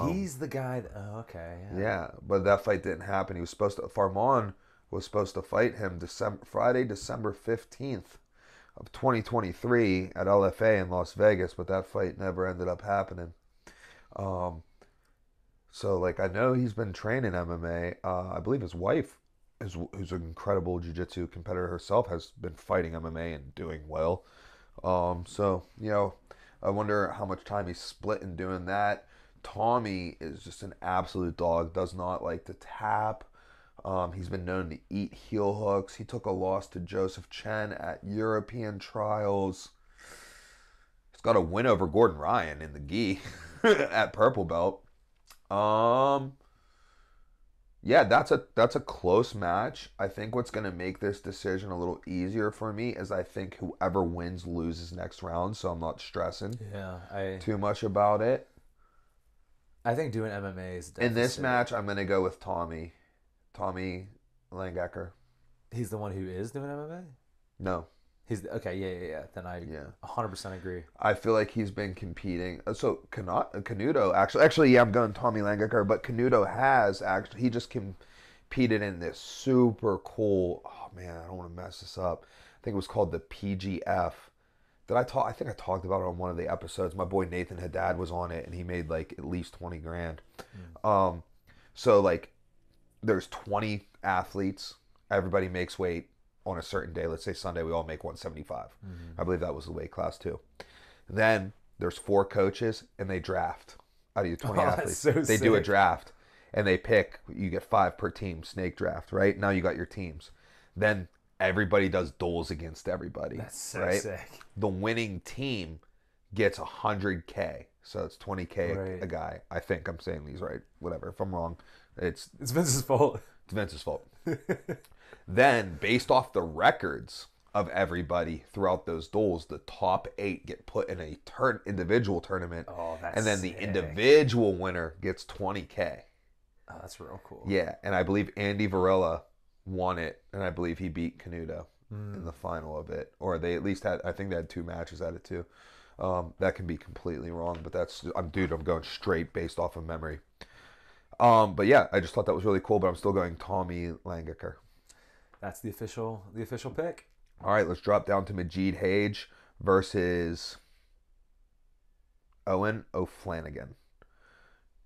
he's the guy. Okay. Yeah, but that fight didn't happen. He was supposed to. Farman was supposed to fight him Friday, December 15th of 2023 at LFA in Las Vegas, but that fight never ended up happening. So like I know he's been training MMA. I believe his wife, who's an incredible jiu-jitsu competitor herself, has been fighting MMA and doing well. So you know, I wonder how much time he's split in doing that. Tommy is just an absolute dog. Does not like to tap. He's been known to eat heel hooks. He took a loss to Jozef Chen at European trials. He's got a win over Gordon Ryan in the gi at purple belt. Yeah, that's a close match. I think what's going to make this decision a little easier for me is I think whoever wins loses next round, so I'm not stressing too much about it. I think doing MMA is in this match. I'm gonna go with Tommy Langaker. He's the one who is doing MMA. No. He's okay. Yeah. Then I 100% agree. I feel like he's been competing. So Canuto actually, yeah, I'm going Tommy Langaker, but Canuto he just competed in this super cool. Oh man, I don't want to mess this up. I think it was called the PGF. I think I talked about it on one of the episodes. My boy Nathan Haddad was on it, and he made like at least 20 grand. So like, there's 20 athletes. Everybody makes weight on a certain day. Let's say Sunday, we all make 175. I believe that was the weight class too. Then there's 4 coaches, and they draft out of your 20 athletes. They do a draft, and they pick. You get 5 per team, snake draft. Right now, you got your teams. Then everybody does duels against everybody. That's so right? sick. The winning team gets 100K, so it's 20K a guy. I think I'm saying these right. Whatever. If I'm wrong, it's Vince's fault. It's Vince's fault. Then, based off the records of everybody throughout those duels, the top 8 get put in a individual tournament. Oh, that's and then sick. the individual winner gets 20K. Oh, that's real cool. Yeah, and I believe Andy Varela won it, and I believe he beat Canuto in the final of it. Or they at least I think they had 2 matches at it too. That can be completely wrong, but I'm going straight based off of memory. But yeah, I just thought that was really cool, but I'm still going Tommy Langaker. That's the official pick. All right, let's drop down to Magid Hage versus Owen O'Flanagan.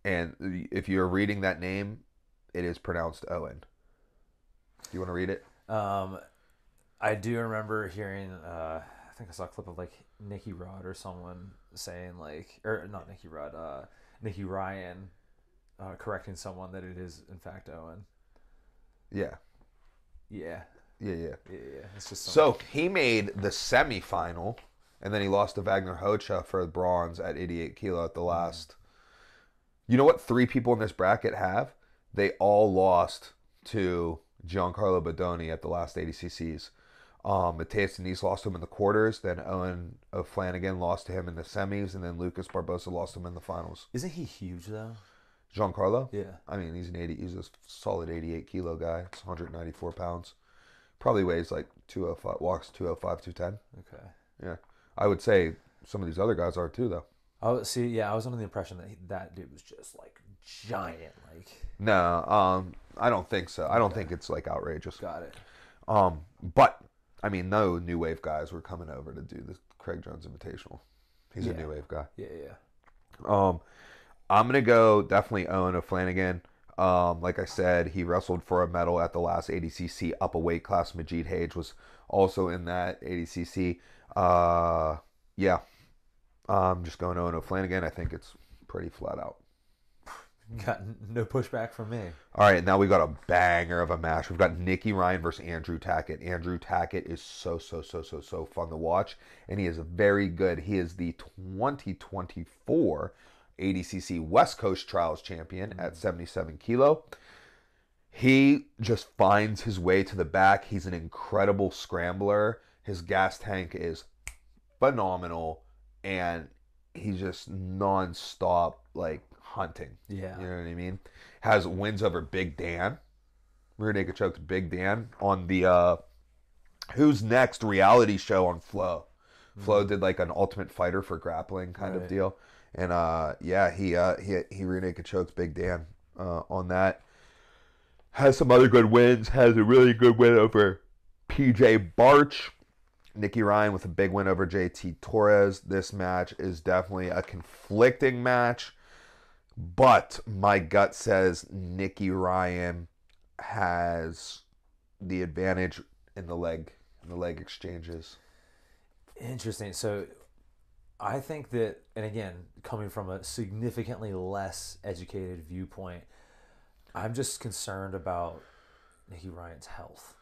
And if you're reading that name, it is pronounced Owen. Do you want to read it? I do remember hearing, I think I saw a clip of like Nicky Rod or someone saying like, or not Nicky Rod, Nicky Ryan correcting someone that it is in fact Owen. Yeah. Yeah. It's just so he made the semifinal, and then he lost to Wagner Hocha for bronze at 88 kilo at the last. You know what 3 people in this bracket have? They all lost to Giancarlo Bodoni at the last ADCCs. Matheus Diniz lost to him in the quarters. Then Owen O'Flanagan lost to him in the semis, and then Lucas Barbosa lost to him in the finals. Isn't he huge though? Giancarlo? Yeah. I mean, he's a solid 88 kilo guy. It's 194 pounds. Probably weighs like 205, walks 205, 210. Okay. Yeah. I would say some of these other guys are too, though. Oh, see, yeah, I was under the impression that that dude was just like giant, like. No, I don't think so. I don't think it's like outrageous. Got it. But I mean, no new wave guys were coming over to do the Craig Jones Invitational. He's a new wave guy. Yeah. I'm gonna go definitely Owen O'Flanagan. Like I said, he wrestled for a medal at the last ADCC up a weight class. Magid Hage was also in that ADCC. Yeah. I'm just going Owen O'Flanagan. I think it's pretty flat out. Got no pushback from me. All right, now we got a banger of a match. We've got Nicky Ryan versus Andrew Tackett. Andrew Tackett is so fun to watch, and he is very good. He is the 2024 ADCC West Coast Trials champion at 77 kilo. He just finds his way to the back. He's an incredible scrambler. His gas tank is phenomenal, and he's just non-stop, like, hunting. Yeah. You know what I mean? Has wins over Big Dan. Rear naked choked Big Dan on the Who's Next reality show on Flow. Flow did like an Ultimate Fighter for grappling kind of deal. And yeah, he rear naked choked Big Dan on that. Has some other good wins. Has a really good win over PJ Barch. Nicky Ryan with a big win over JT Torres. This match is definitely a conflicting match, but my gut says Nicky Ryan has the advantage in the leg exchanges. Interesting. So I think that, and again, coming from a significantly less educated viewpoint, I'm just concerned about Nicky Ryan's health.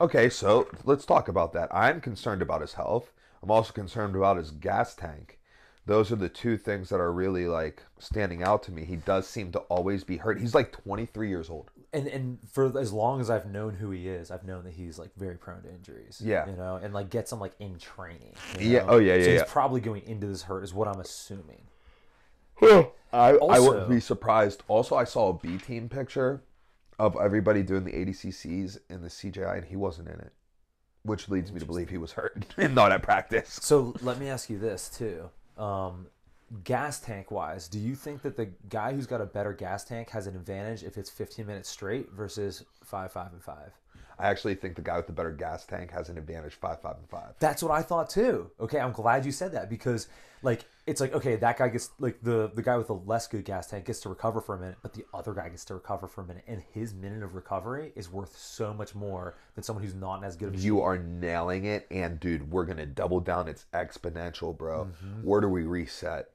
Okay, so let's talk about that. I'm concerned about his health. I'm also concerned about his gas tank. Those are the two things that are really like standing out to me. He does seem to always be hurt. He's like 23 years old. And for as long as I've known who he is, I've known that he's like very prone to injuries. Yeah. You know, and like gets him like in training. Yeah. Oh yeah. So yeah. he's probably going into this hurt is what I'm assuming. I Also- wouldn't be surprised. Also, I saw a B team picture of everybody doing the ADCCs in the CJI, and he wasn't in it, which leads me to believe he was hurt and not at practice. So let me ask you this too. Gas tank wise, do you think that the guy who's got a better gas tank has an advantage if it's 15 minutes straight versus 5, 5, and 5? I actually think the guy with the better gas tank has an advantage 5, 5, and 5. That's what I thought too. Okay, I'm glad you said that because like it's like okay, that guy gets like the guy with the less good gas tank gets to recover for a minute, but the other guy gets to recover for a minute, and his minute of recovery is worth so much more than someone who's not as good of a You are nailing it, and dude, we're gonna double down. It's exponential, bro. Where do we reset?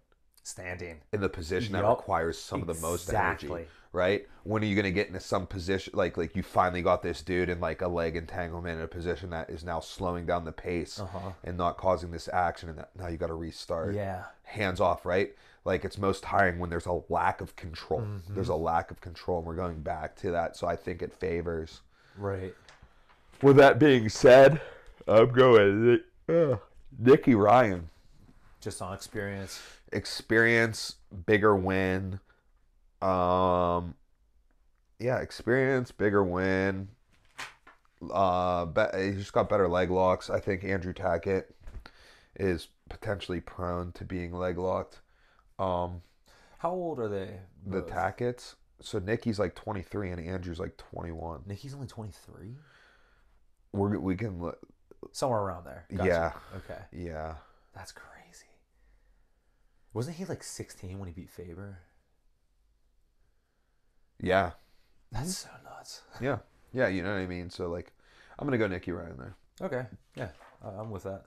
standing. In the position that Yup. requires some of the most Exactly. energy, right? When are you gonna get into some position like you finally got this dude in like a leg entanglement in a position that is now slowing down the pace and not causing this action, and now you got to restart. Yeah. Hands off, right? Like it's most tiring when there's a lack of control. There's a lack of control, and we're going back to that. So I think it favors. Right. With that being said, I'm going Nicky Ryan. Just on experience. Experience, bigger win. Yeah, experience, bigger win. He's just got better leg locks. I think Andrew Tackett is potentially prone to being leg locked. How old are they? The both? Tacketts. So Nicky's like 23 and Andrew's like 21. Nicky's only 23? We can Somewhere around there. Gotcha. Yeah. Okay. Yeah. That's crazy. Wasn't he like 16 when he beat Faber? Yeah. That's so nuts. Yeah. Yeah, you know what I mean? So like I'm going to go Nicky Ryan there. Okay. Yeah. I'm with that.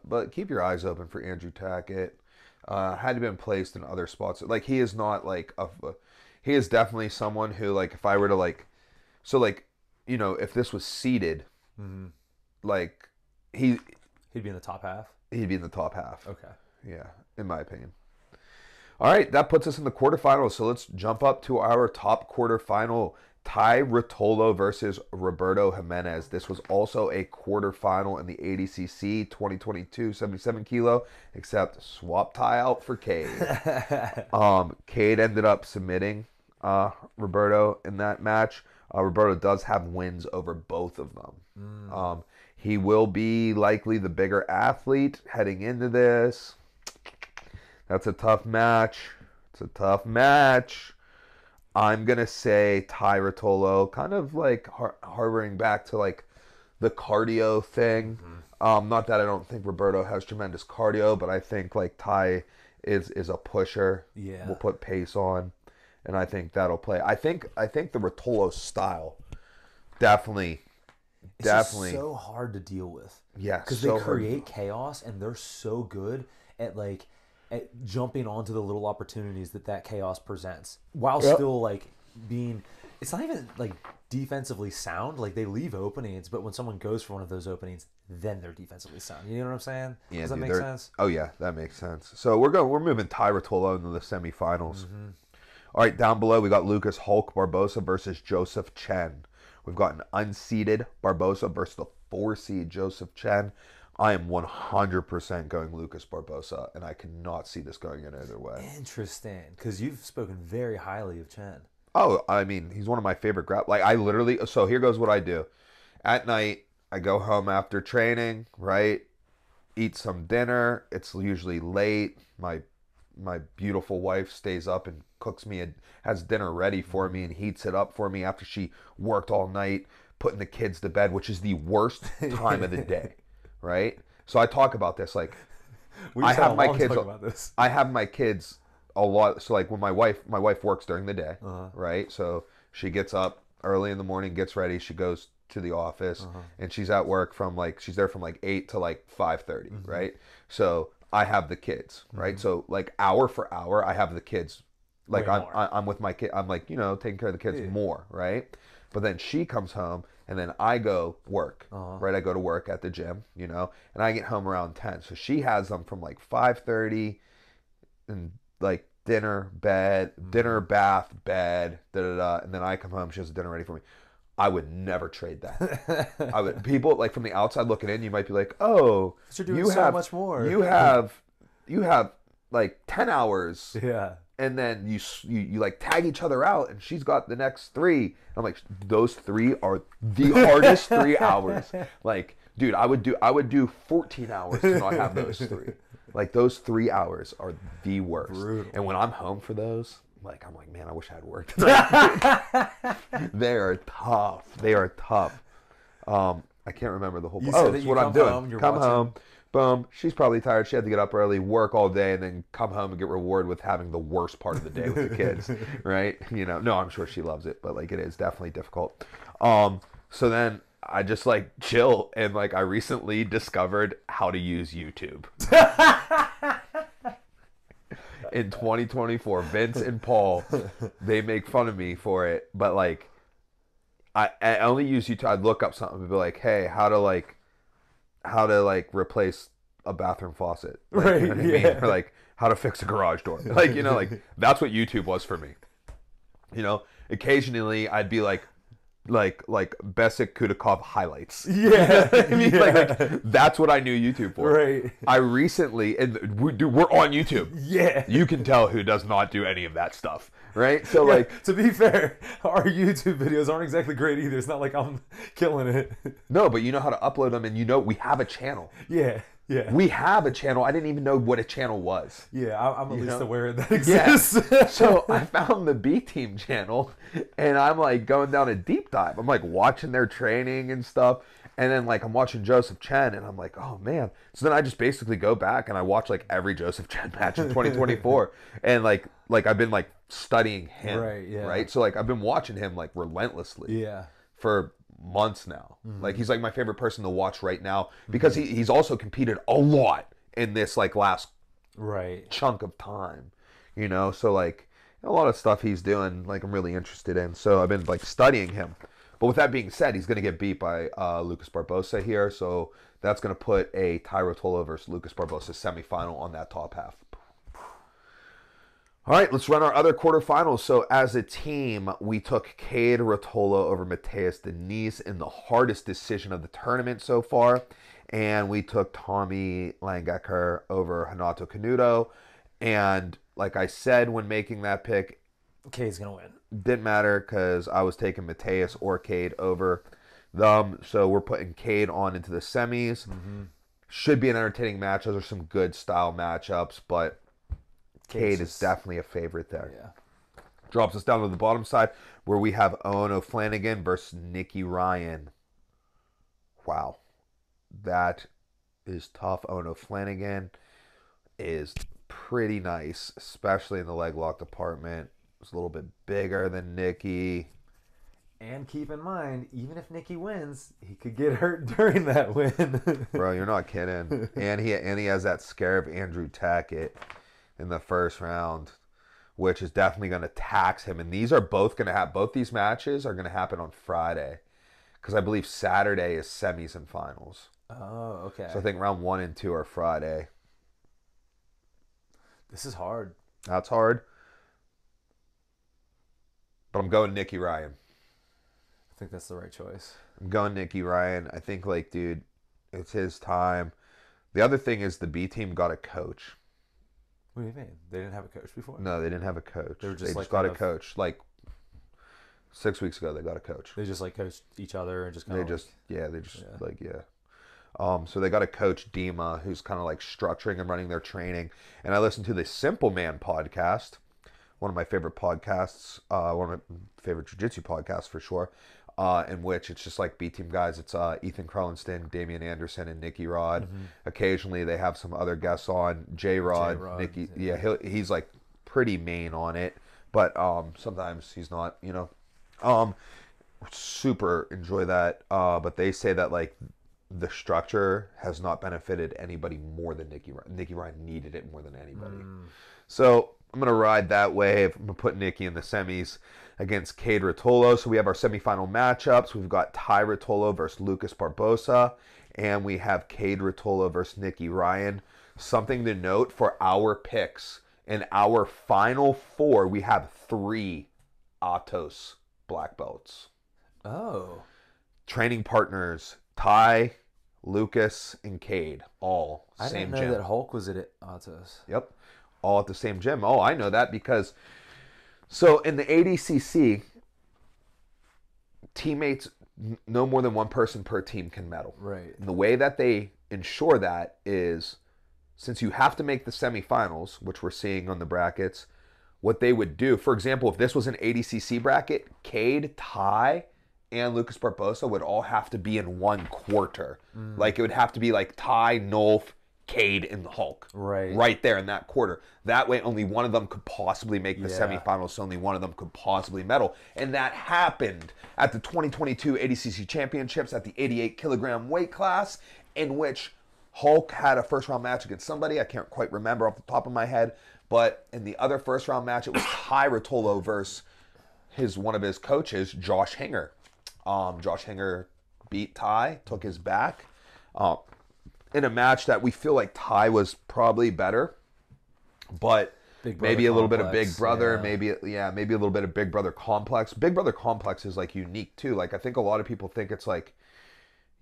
But keep your eyes open for Andrew Tackett. Had been placed in other spots. Like he is not like he is definitely someone who like if I were to like, so like, you know, if this was seeded, like He'd be in the top half? he'd be in the top half. Okay. Yeah, in my opinion. All right, that puts us in the quarterfinals. So let's jump up to our top quarterfinal. Ruotolo versus Roberto Jimenez. This was also a quarterfinal in the ADCC 2022 77 kilo, except swap tie out for Kade. Kade ended up submitting Roberto in that match. Roberto does have wins over both of them. He will be likely the bigger athlete heading into this. That's a tough match. It's a tough match. I'm going to say Ruotolo, kind of like harboring back to like the cardio thing. Not that I don't think Roberto has tremendous cardio, but I think like Ty is a pusher. Yeah. Will put pace on, and I think that'll play. I think the Ruotolo style definitely. It's just so hard to deal with. Yeah, because so they create chaos, and they're so good at jumping onto the little opportunities that chaos presents, while still like being. It's not even like defensively sound. Like they leave openings, but when someone goes for one of those openings, then they're defensively sound. You know what I'm saying? Yeah, Does that dude, make sense? Oh yeah, that makes sense. So we're moving Ruotolo into the semifinals. All right, down below we got Lucas Hulk Barbosa versus Jozef Chen. We've got an unseeded Barbosa versus the 4-seed Jozef Chen. I am 100% going Lucas Barbosa, and I cannot see this going in either way. Interesting, because you've spoken very highly of Chen. Oh, I mean, he's one of my favorite Like, I literally... So here goes what I do. At night, I go home after training, right? Eat some dinner. It's usually late. My beautiful wife stays up and cooks me has dinner ready for me and heats it up for me after she worked all night putting the kids to bed, which is the worst time of the day, right? So I talk about this like I have my kids a lot. So like when my wife works during the day, right? So she gets up early in the morning, gets ready, she goes to the office, and she's at work she's there from like 8 to like 5:30, right? So I have the kids, right? So like hour for hour, I have the kids. Like I'm with my kid. I'm like, you know, taking care of the kids more, right? But then she comes home and then I go work, right? I go to work at the gym, you know, and I get home around 10. So she has them from like 5:30 and like dinner, bath, bed, and then I come home, she has dinner ready for me. I would never trade that. People like from the outside looking in, you might be like, "Oh, you're doing so much more. You have like 10 hours, yeah, and then you like tag each other out, and she's got the next 3. I'm like, those 3 are the hardest 3 hours. Like, dude, I would do 14 hours to not have those 3. Like, those 3 hours are the worst. Brutal. And when I'm home for those, like, I'm like, man, I wish I had worked tonight. They are tough. They are tough. I can't remember the whole. That's what I'm doing. Come home. Boom. She's probably tired. She had to get up early, work all day, and then come home and get rewarded with having the worst part of the day with the kids, right? You know, no, I'm sure she loves it, but like it is definitely difficult. So then I just like chill, and like I recently discovered how to use YouTube. In 2024, Vince and Paul, they make fun of me for it, but like I only use YouTube. I'd look up something and be like, hey, how to replace a bathroom faucet, like, right? You know what I mean? Or like how to fix a garage door, like, you know, like that's what YouTube was for me. You know, occasionally I'd be like basic Kudakov highlights. Yeah, I mean, like that's what I knew YouTube for. Right. I recently, and we're on YouTube. Yeah, you can tell who does not do any of that stuff, right? So yeah, like, to be fair, our YouTube videos aren't exactly great either. It's not like I'm killing it. no, but you know how to upload them, and you know we have a channel. Yeah. Yeah. We have a channel. I didn't even know what a channel was. Yeah, I'm at least aware that exists. Yeah. So I found the B Team channel, and I'm like going down a deep dive. I'm like watching their training and stuff, and then like I'm watching Joseph Chen, and I'm like, oh man. So then I just basically go back and I watch like every Joseph Chen match in 2024, and like I've been like studying him, right? Yeah. Right. So like I've been watching him like relentlessly. Yeah. For months now. Like he's like my favorite person to watch right now because he's also competed a lot in this like last chunk of time, you know. So like a lot of stuff he's doing, like I'm really interested in. So I've been like studying him. But with that being said, he's going to get beat by Lucas Barbosa here. So that's going to put a Ruotolo versus Lucas Barbosa semifinal on that top half. All right, let's run our other quarterfinals. So as a team, we took Kade Ruotolo over Matheus Diniz in the hardest decision of the tournament so far. And we took Tommy Langaker over Renato Canuto. And like I said when making that pick, Kade's going to win. Didn't matter because I was taking Matheus or Kade over them. So we're putting Kade on into the semis. Should be an entertaining match. Those are some good style matchups, but Kade is definitely a favorite there. Yeah. Drops us down to the bottom side where we have Owen O'Flanagan versus Nicky Ryan. Wow. That is tough. Owen O'Flanagan is pretty nice, especially in the leg lock department. It's a little bit bigger than Nicky. And keep in mind, even if Nicky wins, he could get hurt during that win. Bro, you're not kidding. And he has that scare of Andrew Tackett in the first round, which is definitely going to tax him. And these are both going to have, both these matches are going to happen on Friday, because I believe Saturday is semis and finals. Oh, okay. So I think round 1 and 2 are Friday. This is hard. That's hard. But I'm going Nicky Ryan. I think that's the right choice. I'm going Nicky Ryan. I think, like, dude, it's his time. The other thing is the B team got a coach. What do you mean? They didn't have a coach before? No, they didn't have a coach. They just got a coach. Like 6 weeks ago, they got a coach. They just like coached each other and just kind of. So they got a coach, Dima, who's kind of like structuring and running their training. And I listened to the Simple Man podcast, one of my favorite podcasts, one of my favorite jiu-jitsu podcasts for sure. In which it's just like B team guys. It's Ethan Krelenston, Damian Anderson, and Nicky Rod. Occasionally they have some other guests on. J-Rod, Nicky. Yeah, he's like pretty main on it, but sometimes he's not. You know, super enjoy that. But they say that like the structure has not benefited anybody more than Nicky Rod. Nicky Rod needed it more than anybody. So I'm gonna ride that wave. I'm gonna put Nicky in the semis against Kade Ruotolo. So we have our semifinal matchups. We've got Ruotolo versus Lucas Barbosa, and we have Kade Ruotolo versus Nicky Ryan. Something to note for our picks. In our final 4, we have 3 Atos black belts. Oh. Training partners, Ty, Lucas, and Kade. All I same didn't know gym. that Hulk was at Atos. Yep. all at the same gym. Oh, I know that because so in the ADCC, teammates, no more than one person per team can medal. Right. And the way that they ensure that is, since you have to make the semifinals, which we're seeing on the brackets, what they would do, for example, if this was an ADCC bracket, Kade, Ty, and Lucas Barbosa would all have to be in one quarter. Like it would have to be like Ty, Nolf, Kade, and the Hulk. Right there in that quarter. That way only one of them could possibly make the semifinals, so only one of them could possibly medal. And that happened at the 2022 ADCC Championships at the 88 kilogram weight class, in which Hulk had a first round match against somebody. I can't quite remember off the top of my head. But in the other first round match, it was Ty Ruotolo versus one of his coaches, Josh Hinger. Josh Hinger beat Ty, took his back in a match that we feel like Ty was probably better, but maybe a little bit of Big Brother, maybe a little bit of Big Brother complex. Big Brother complex is like unique too. Like I think a lot of people think it's like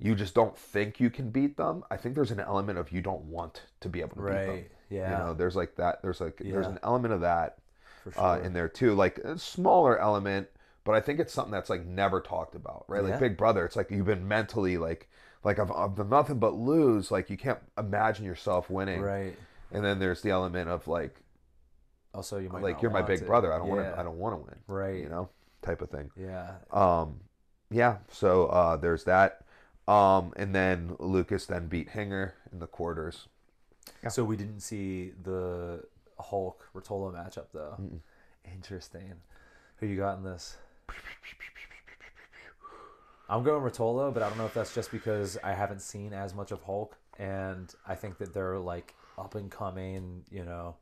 you just don't think you can beat them. I think there's an element of you don't want to be able to beat them. Yeah. You know, there's like that. There's an element of that For sure. in there too. Like a smaller element, but I think it's something that's like never talked about, right? Like Big Brother, it's like you've been mentally like I've done nothing but lose. Like you can't imagine yourself winning. Right. And then there's the element of like, also you might like not you're my want big to. brother. I don't want to win. Right. You know, type of thing. Yeah. Yeah. So there's that. And then Lucas then beat Hinger in the quarters. Yeah. So we didn't see the Hulk Ruotolo matchup though. Interesting. Who you got in this? I'm going Ruotolo, but I don't know if that's just because I haven't seen as much of Hulk, and I think that they're like up and coming. You know,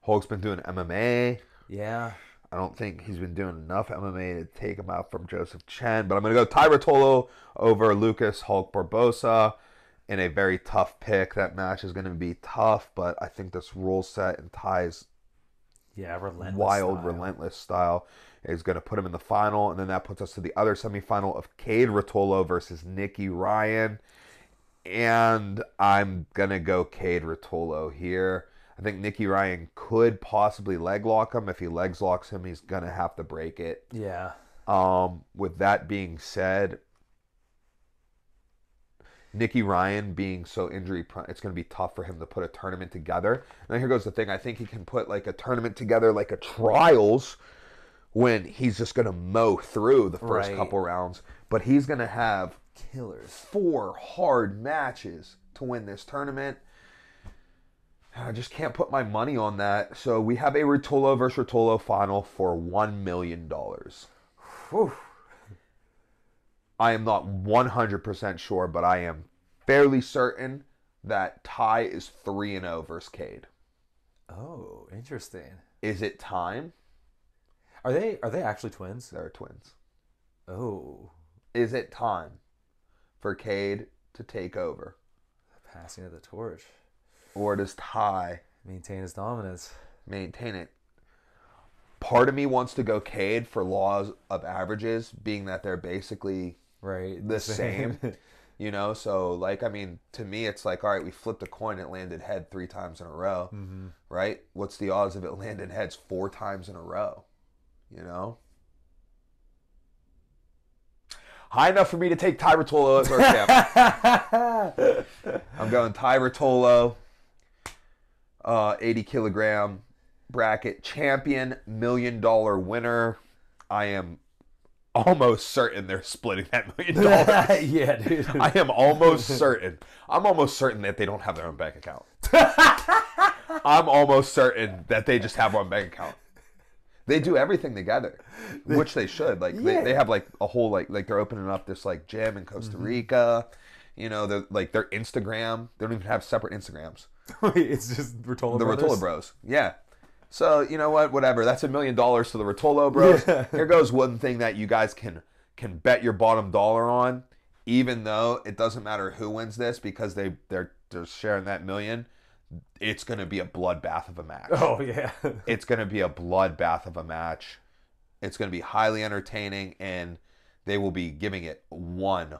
Hulk's been doing MMA. Yeah. I don't think he's been doing enough MMA to take him out from Joseph Chen, but I'm going to go Ty Ruotolo over Lucas Hulk Barbosa in a very tough pick. That match is going to be tough, but I think this rule reset and Ty's relentless style is going to put him in the final, and then that puts us to the other semifinal of Kade Ruotolo versus Nicky Ryan, and I'm going to go Kade Ruotolo here. I think Nicky Ryan could possibly leg lock him. If he legs locks him, he's going to have to break it. Yeah. With that being said, Nicky Ryan being so injury prone, it's going to be tough for him to put a tournament together. And then here goes the thing. I think he can put like a tournament together, like a trials, when he's just going to mow through the first couple rounds. But he's going to have killers, 4 hard matches to win this tournament. I just can't put my money on that. So we have a Ruotolo versus Ruotolo final for $1 million. Whew. I am not 100% sure, but I am fairly certain that Ty is 3-0 versus Kade. Oh, interesting. Is it time? Are they actually twins? They're twins. Oh. Is it time for Kade to take over? The passing of the torch. Or does Ty maintain his dominance? Maintain it. Part of me wants to go Kade for laws of averages, being that they're basically the same. You know, so like, I mean, to me, it's like, all right, we flipped a coin, it landed head 3 times in a row, right? What's the odds of it landing heads 4 times in a row? You know? High enough for me to take Ty Ruotolo as our champ. I'm going Ty Ruotolo, 80 kilogram bracket champion, $1 million winner. I am almost certain they're splitting that $1 million. Yeah, dude. I am almost certain. I'm almost certain that they don't have their own bank account. I'm almost certain that they just have one bank account. They do everything together, which they should. Like they have like a whole like they're opening up this like gym in Costa Rica. You know, they're like their Instagram. They don't even have separate Instagrams. It's just Ruotolo Brothers? The Ruotolo Bros. Yeah. So you know what? Whatever. That's $1 million to the Ruotolo Bros. Yeah. Here goes one thing that you guys can bet your bottom dollar on, even though it doesn't matter who wins this because they're sharing that $1 million. It's going to be a bloodbath of a match. Oh, yeah. It's going to be a bloodbath of a match. It's going to be highly entertaining, and they will be giving it 100%.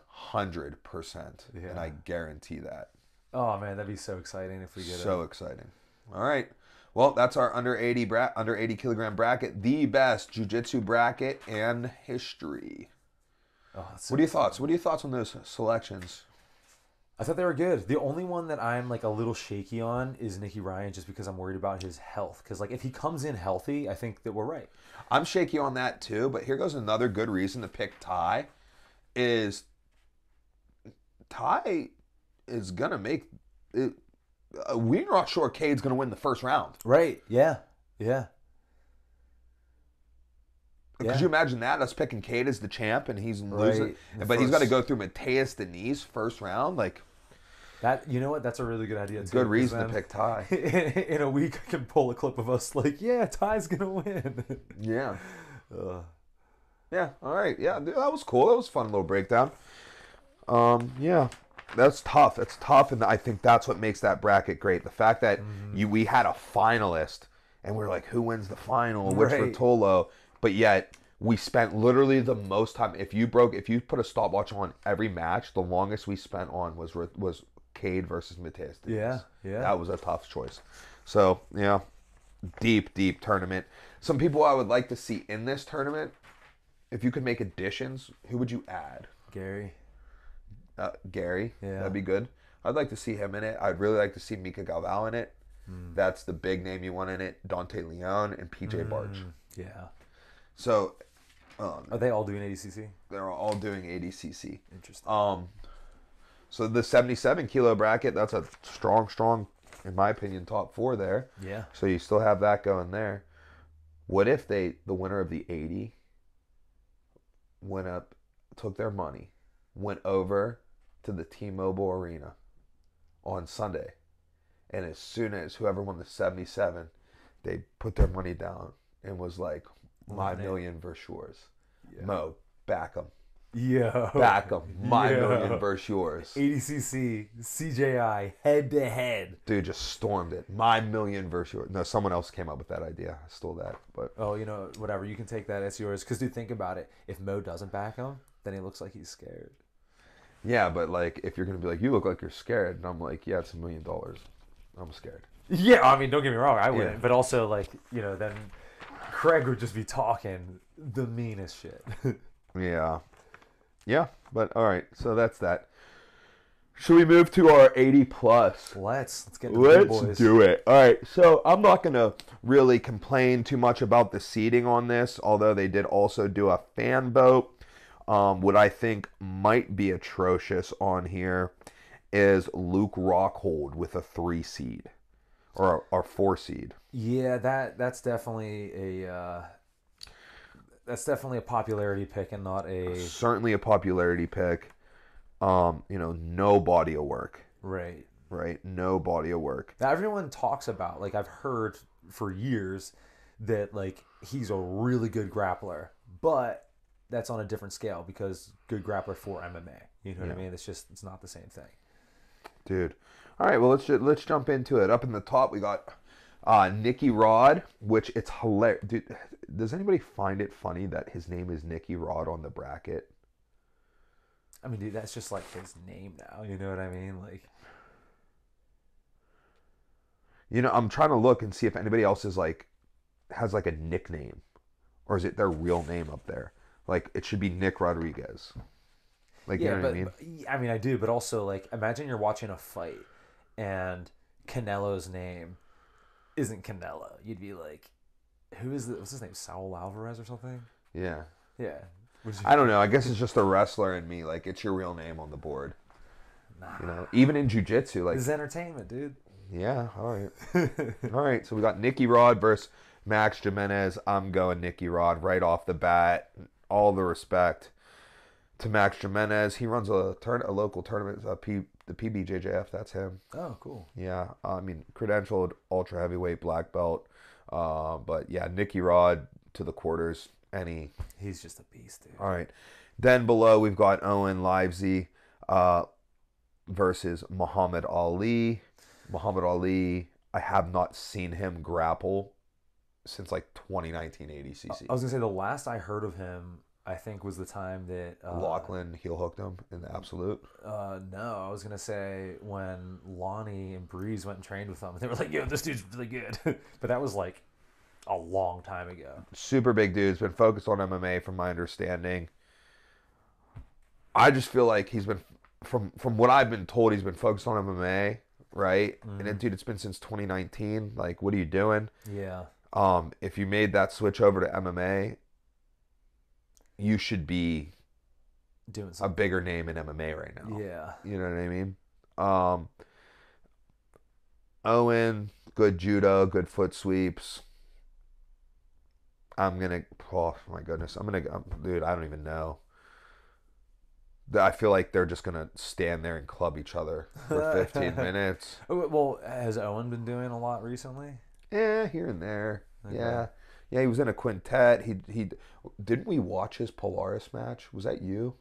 Yeah. And I guarantee that. Oh, man, that'd be so exciting if we get it. So exciting. All right. Well, that's our under 80 kilogram bracket, the best jiu-jitsu bracket in history. Oh, that's What are your thoughts? What are your thoughts on those selections? I thought they were good. The only one that I'm like a little shaky on is Nicky Ryan, just because I'm worried about his health. Because like if he comes in healthy, I think that we're right. I'm shaky on that too, but here goes another good reason to pick Ty. Is Ty is gonna make it. We're not sure Cade's gonna win the first round. Right? Yeah. Yeah. Could you imagine that? Us picking Cade as the champ and he's losing, Right. but he's got to go through Matheus Diniz first round. Like that, you know what? That's a really good idea too. good reason to pick Ty. In a week, I can pull a clip of us like, yeah, Ty's gonna win. Yeah. Yeah. All right. Yeah, dude, that was cool. That was a fun little breakdown. Yeah. That's tough. It's tough, and I think that's what makes that bracket great. The fact that we had a finalist, and we're like, who wins the final? Which Right. Ruotolo? But yet we spent literally the most time. If you put a stopwatch on every match, the longest we spent on was Cade versus Matheus. Yeah. Yeah. That was a tough choice. So yeah, deep tournament. Some people I would like to see in this tournament. If you could make additions, who would you add? Gary. Gary. Yeah. That'd be good. I'd like to see him in it. I'd really like to see Mika Galvao in it. That's the big name you want in it. Dante Leon and PJ Barge. Yeah. So, Are they all doing ADCC? they're all doing ADCC. Interesting. So the 77 kilo bracket, that's a strong, in my opinion, top 4 there. Yeah. So you still have that going there. What if the winner of the 80 went up, took their money, went over to the T-Mobile Arena on Sunday, and as soon as whoever won the 77, they put their money down and was like, my million versus yours. Yeah. Mo, back them. Yeah. Back them. My Yeah. million versus yours. ADCC, CJI, head to head. Dude just stormed it. My million versus yours. No, someone else came up with that idea. I stole that. But Oh, you know, whatever. You can take that as yours. Because, dude, think about it. If Mo doesn't back him, then he looks like he's scared. yeah, but like if you're gonna be like, you look like you're scared, and I'm like, yeah, it's $1 million. I'm scared. Yeah, I mean, don't get me wrong. I wouldn't. Yeah. But also, like, you know, then Craig would just be talking the meanest shit. Yeah. Yeah, but all right. So that's that. Should we move to our 80 plus? Let's get into the big Let's boys. do it. All right. So I'm not going to really complain too much about the seating on this, although they did also do a fan vote. What I think might be atrocious on here is Luke Rockhold with a 3 seed or a 4 seed. Yeah, that's definitely a popularity pick and not a Certainly a popularity pick. No body of work. right. Right? No body of work. Now, everyone talks about, like, I've heard for years that, like, he's a really good grappler, but that's on a different scale because good grappler for MMA. You know what I mean? It's not the same thing. Dude. All right, well, let's jump into it. Up in the top, we got Nicky Rod, which it's hilarious. Dude, does anybody find it funny that his name is Nicky Rod on the bracket? I mean, dude, that's just like his name now. You know what I mean? Like, I'm trying to look and see if anybody else has like a nickname, or is it their real name up there? Like, it should be Nick Rodriguez. Like, you know what I mean? I mean, I do, but also, like, imagine you're watching a fight and Canelo's name isn't Canelo. You'd be like, what's his name? Saul Alvarez or something? Yeah. Yeah. I don't know. I guess it's just a wrestler in me. Like, it's your real name on the board. Nah. Even in jiu-jitsu, like, This is entertainment, dude. yeah, all right. All right, so we got Nicky Rod versus Max Gimenis. I'm going Nicky Rod right off the bat. All the respect to Max Gimenis. He runs a local tournament, the PBJJF. That's him. Oh, cool. Yeah, I mean, credentialed ultra heavyweight black belt. But yeah, Nicky Rod to the quarters. He's just a beast, dude. All right. Then below we've got Owen Livesey versus Muhammad Ali. Muhammad Ali, I have not seen him grapple since like 2019 ADCC. I was gonna say the last I heard of him, I think was the time that Lachlan heel hooked him in the absolute. No, I was gonna say when Lonnie and Breeze went and trained with him, they were like, "Yo, this dude's really good," but that was like a long time ago. Super big dude's been focused on MMA, from my understanding. I just feel like he's been, from what I've been told, he's been focused on MMA, right? Mm-hmm. And then, dude, it's been since 2019. Like, what are you doing? Yeah. If you made that switch over to MMA, you should be doing something. A bigger name in MMA right now. Yeah. You know what I mean? Owen, good judo, good foot sweeps. Oh my goodness. Dude, I don't even know. I feel like they're just going to stand there and club each other for 15 minutes. Well, has Owen been doing a lot recently? Yeah, here and there. Okay. Yeah, he was in a quintet. He didn't we watch his Polaris match? Was that you?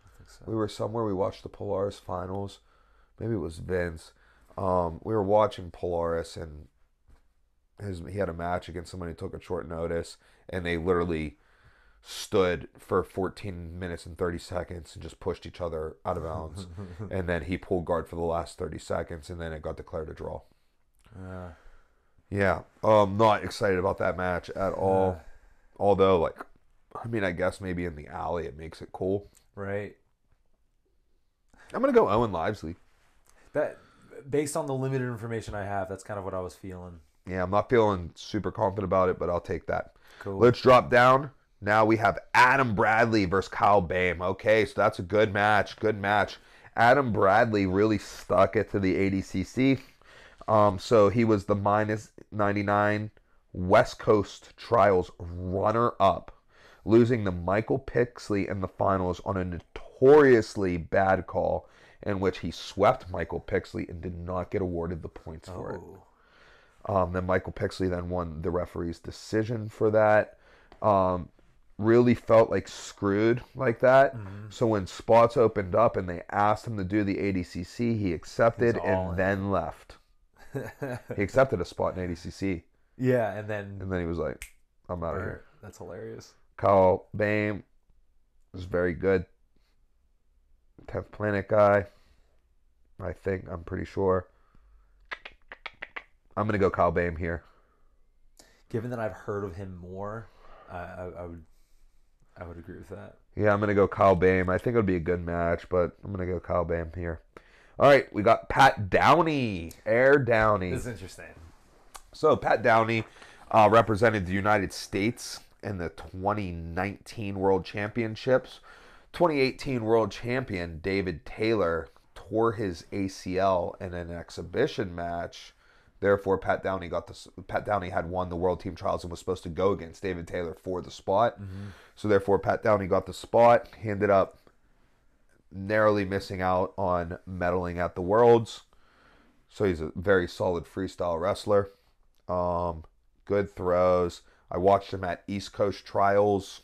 I think so. We were somewhere. We watched the Polaris finals. Maybe it was Vince. We were watching Polaris, and he had a match against somebody who took a short notice, and they literally stood for 14 minutes and 30 seconds and just pushed each other out of bounds. And then he pulled guard for the last 30 seconds, and then it got declared a draw. Yeah. Not excited about that match at all. Although, like, I mean, I guess maybe in the alley it makes it cool. Right. I'm going to go Owen Livesey. That, based on the limited information I have, that's kind of what I was feeling. Yeah, I'm not feeling super confident about it, but I'll take that. Cool. Let's drop down. Now we have Adam Bradley versus Kyle Boehm. Okay, so that's a good match. Good match. Adam Bradley really stuck it to the ADCC. So he was the -99 West Coast Trials runner-up, losing to Michael Pixley in the finals on a notoriously bad call in which he swept Michael Pixley and did not get awarded the points for it. Then Michael Pixley then won the referee's decision for that. Really felt like screwed like that. Mm-hmm. So when spots opened up and they asked him to do the ADCC, he accepted and then left. He accepted a spot in ADCC. Yeah, and then he was like, I'm out of here. That's hilarious. Kyle Boehm was very good. 10th Planet guy. I'm pretty sure. I'm going to go Kyle Boehm here. Given that I've heard of him more, I would agree with that. Yeah, I'm going to go Kyle Boehm. I think it would be a good match, but I'm going to go Kyle Boehm here. All right, we got Pat Downey. Air Downey. This is interesting. So Pat Downey represented the United States in the 2019 World Championships. 2018 World Champion David Taylor tore his ACL in an exhibition match. Therefore, Pat Downey had won the World Team Trials and was supposed to go against David Taylor for the spot. Mm-hmm. So therefore, Pat Downey got the spot. He ended up narrowly missing out on medaling at the Worlds. So he's a very solid freestyle wrestler. Good throws. I watched him at East Coast Trials.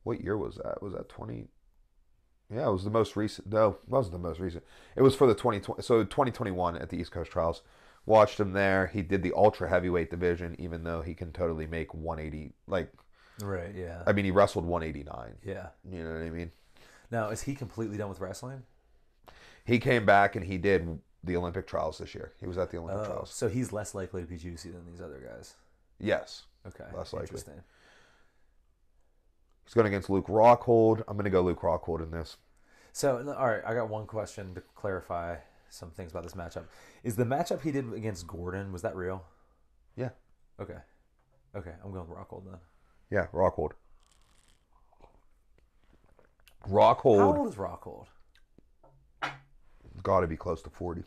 What year was that? Was that 20? Yeah, it was the most recent. No, it wasn't the most recent. It was for the 2020. So 2021 at the East Coast Trials. Watched him there. He did the ultra heavyweight division, even though he can totally make 180. Like, right, yeah. I mean, he wrestled 189. Yeah. You know what I mean? Now, is he completely done with wrestling? He came back and he did the Olympic trials this year. He was at the Olympic trials. So he's less likely to be juicy than these other guys. Yes. Okay. Less likely. Interesting. He's going against Luke Rockhold. I'm going to go Luke Rockhold in this. So, all right, I got one question to clarify some things about this matchup. Is the matchup he did against Gordon, was that real? Yeah. Okay, I'm going with Rockhold then. Yeah, Rockhold. Rockhold. How old is Rockhold? Got to be close to 40.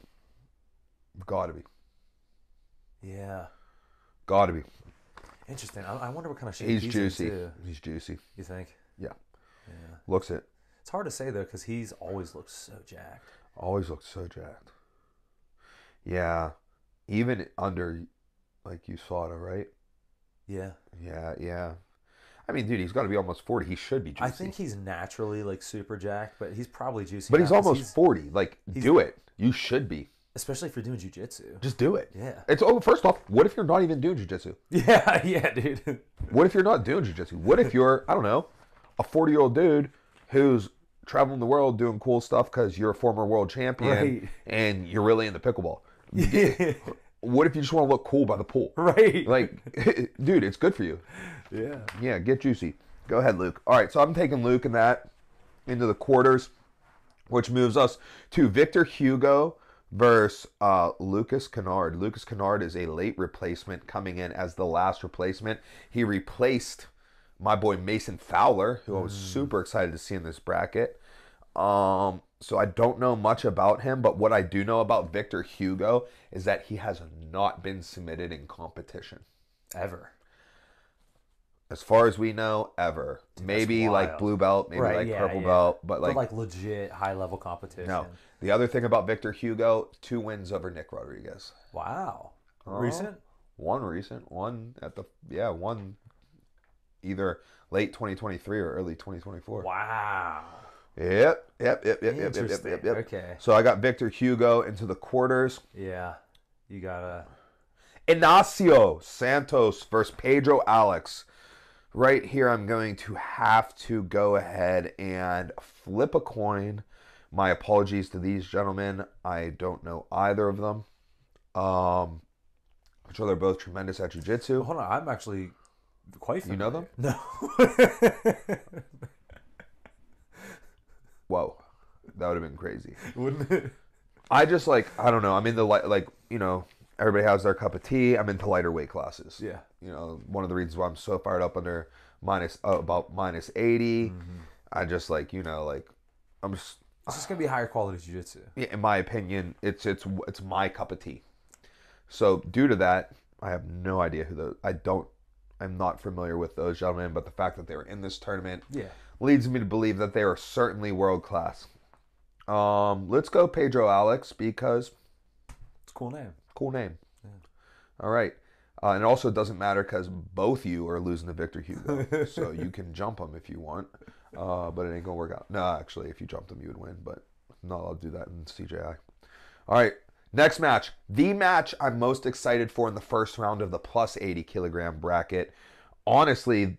Got to be. Yeah. Got to be. Interesting. I wonder what kind of shape he's he's juicy. in too. He's juicy. You think? Yeah. Yeah. Looks it. It's hard to say though because he's always looked so jacked. Always looked so jacked. Yeah. Even under, like, USADA, right? Yeah. Yeah. I mean, dude, he's got to be almost 40. He should be juicy. I think he's naturally, like, super jacked, but he's probably juicy. But he's almost 40. Like, do it. You should be. Especially if you're doing jiu-jitsu. Just do it. Yeah. It's first off, what if you're not even doing jiu-jitsu? Yeah, yeah, dude. What if you're not doing jiu-jitsu? What if you're, I don't know, a 40-year-old dude who's traveling the world doing cool stuff because you're a former world champion and you're really into pickleball? Yeah. What if you just want to look cool by the pool? Right. Like, dude, it's good for you. Yeah. Yeah, get juicy. Go ahead, Luke. All right, so I'm taking Luke in that into the quarters, which moves us to Victor Hugo versus Lucas Kennard. Lucas Kennard is a late replacement coming in as the last replacement. He replaced my boy Mason Fowler, who I was super excited to see in this bracket. So I don't know much about him, but what I do know about Victor Hugo is that he has not been submitted in competition. Ever. As far as we know, ever. Dude, maybe like blue belt, maybe like purple belt, but like legit high level competition. No. The other thing about Victor Hugo, 2 wins over Nick Rodriguez. Wow. Recent? One recent. One either late 2023 or early 2024. Wow. Yep. Okay. So I got Victor Hugo into the quarters. Yeah. You gotta. Ignacio Santos versus Pedro Alex. Right here, I'm going to have to go ahead and flip a coin. My apologies to these gentlemen. I don't know either of them. I'm sure they're both tremendous at jiu-jitsu. Well, hold on, I'm actually quite familiar. You know them? No. Whoa. That would have been crazy. Wouldn't it? I just I don't know. I'm in the everybody has their cup of tea. I'm into lighter weight classes. Yeah. One of the reasons why I'm so fired up under about minus 80. Mm-hmm. I just I'm just. It's just gonna be higher quality jiu-jitsu. Yeah, in my opinion, it's my cup of tea. So due to that, I have no idea who those. I'm not familiar with those gentlemen, but the fact that they were in this tournament leads me to believe that they are certainly world class. Let's go Pedro Alex because it's a cool name. Cool name. Yeah. All right. And it also doesn't matter because both you are losing to Victor Hugo. So you can jump them if you want. But it ain't going to work out. No, actually, if you jumped them, you would win. But I'm not allowed to do that in CJI. All right. Next match. The match I'm most excited for in the first round of the plus 80 kilogram bracket. Honestly,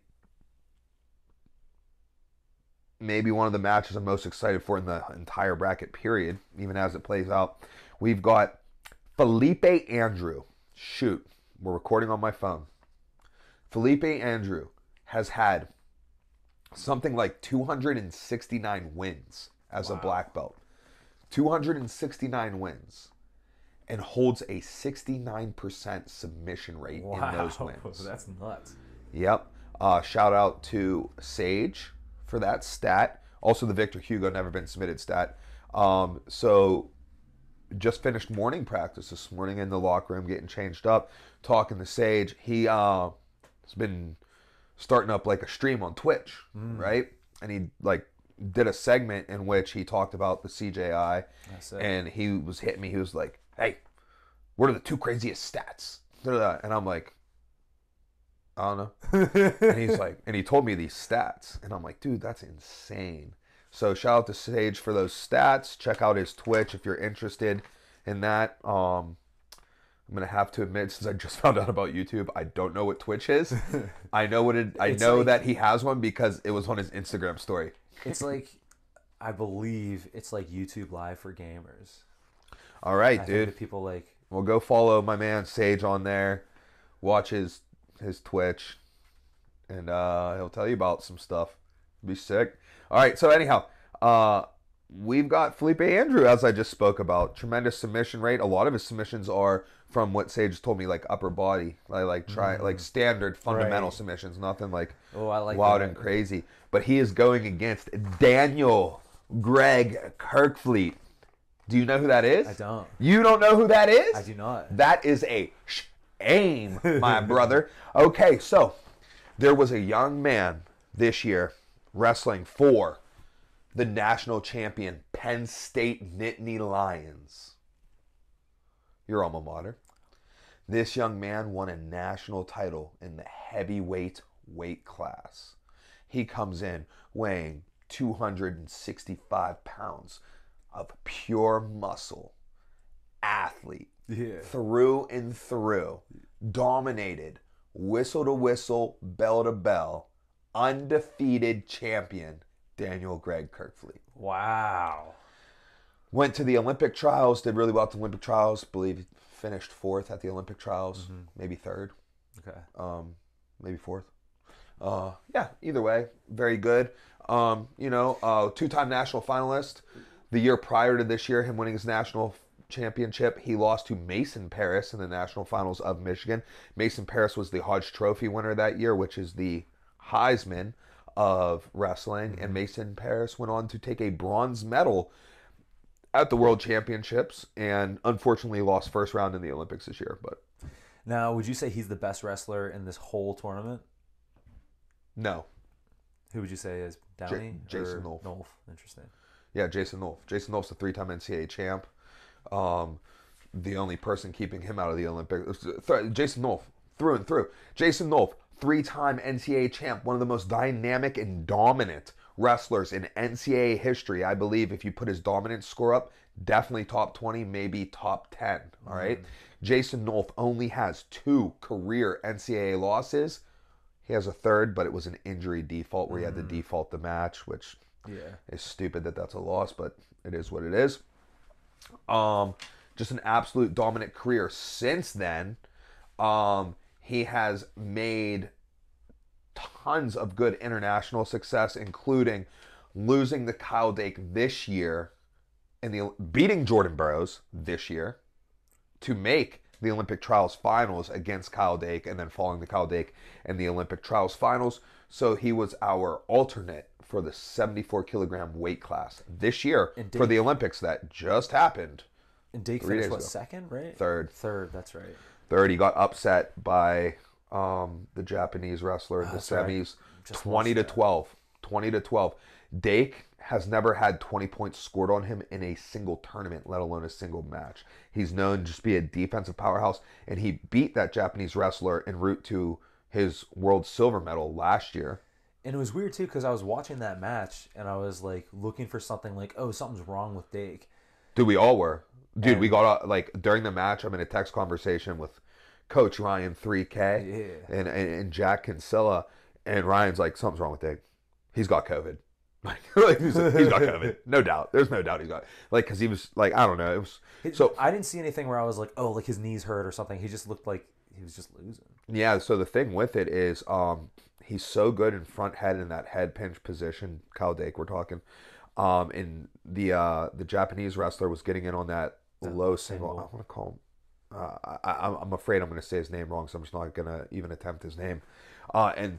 maybe one of the matches I'm most excited for in the entire bracket period, even as it plays out. We've got Felipe Andrew. Shoot. We're recording on my phone. Felipe Andrew has had something like 269 wins as a black belt. 269 wins. And holds a 69% submission rate in those wins. That's nuts. Yep. Shout out to Sage for that stat. Also the Victor Hugo never been submitted stat. So just finished morning practice this morning in the locker room, getting changed up, talking to Sage. He has been starting up like a stream on Twitch, right? And he did a segment in which he talked about the CJI, and he was hitting me. He was like, "Hey, what are the 2 craziest stats?" And I'm like, "I don't know." And he's like, and he told me these stats, and I'm like, "Dude, that's insane." So shout out to Sage for those stats. Check out his Twitch if you're interested in that. I'm gonna have to admit, since I just found out about YouTube, I don't know what Twitch is. I know what it. I know that he has one because it was on his Instagram story. It's like, I believe it's like YouTube Live for gamers. All right, I dude. think that people like. Well, go follow my man Sage on there. Watch his Twitch, and he'll tell you about some stuff. Be sick. All right, so anyhow, we've got Felipe Andrew, as I just spoke about. Tremendous submission rate. A lot of his submissions are from what Sage told me, like upper body, like standard fundamental submissions, nothing like wild and crazy. But he is going against Daniel Greg Kirkfleet. Do you know who that is? I don't. You don't know who that is? I do not. That is a shame, my brother. Okay, so there was a young man this year wrestling for the national champion Penn State Nittany Lions. Your alma mater. This young man won a national title in the heavyweight weight class. He comes in weighing 265 pounds of pure muscle athlete. Yeah. Through and through. Dominated. Whistle to whistle, bell to bell. Undefeated champion, Daniel Greg Kirkfleet. Wow. Went to the Olympic trials, did really well at the Olympic trials. Believe he finished 4th at the Olympic trials, maybe 3rd. Okay. Maybe 4th. Yeah, either way, very good. Two-time national finalist. The year prior to this year, him winning his national championship, he lost to Mason Paris in the national finals of Michigan. Mason Paris was the Hage Trophy winner that year, which is the Heisman of wrestling. And Mason Paris went on to take a bronze medal at the World Championships, and unfortunately lost first round in the Olympics this year. But now, would you say he's the best wrestler in this whole tournament? No. Who would you say is Downey? Jason Nolf. Nolf. Interesting. Yeah, Jason Nolf. Jason Nolf's a 3-time NCAA champ. The only person keeping him out of the Olympics. Jason Nolf, through and through. Jason Nolf, 3-time NCAA champ. One of the most dynamic and dominant wrestlers in NCAA history. I believe if you put his dominance score up, definitely top 20, maybe top 10. All right. Jason Nolf only has 2 career NCAA losses. He has a 3rd, but it was an injury default where he had to default the match, which is stupid that that's a loss, but it is what it is. Just an absolute dominant career. Since then, he has made tons of good international success, including losing to Kyle Dake this year, beating Jordan Burroughs this year to make the Olympic trials finals against Kyle Dake, and then falling to Kyle Dake in the Olympic trials finals. So he was our alternate for the 74 kilogram weight class this year for the Olympics that just happened. And Dake finished what, 2nd, right? 3rd. 3rd, that's right. 3rd. He got upset by the Japanese wrestler in the semis, 20-12. 20-12. Dake has never had 20 points scored on him in a single tournament, let alone a single match. He's known to just be a defensive powerhouse, and he beat that Japanese wrestler en route to his world silver medal last year. And it was weird too, because I was watching that match and I was like looking for something like, oh, something's wrong with Dake. Dude, we all were. Dude, we got during the match, I'm in a text conversation with Coach Ryan 3K and Jack Kinsella, and Ryan's like, something's wrong with Dake. He's got COVID. He's got COVID. No doubt. There's no doubt he's got, because he was like, I don't know. It was so I didn't see anything where I was like, oh, like his knees hurt or something. He just looked like he was just losing. Yeah. So the thing with it is, he's so good in front head in that head pinch position. Kyle Dake, we're talking. And the Japanese wrestler was getting in on that low single. I want to call him. I'm afraid I'm going to say his name wrong, so I'm just not going to even attempt his name. And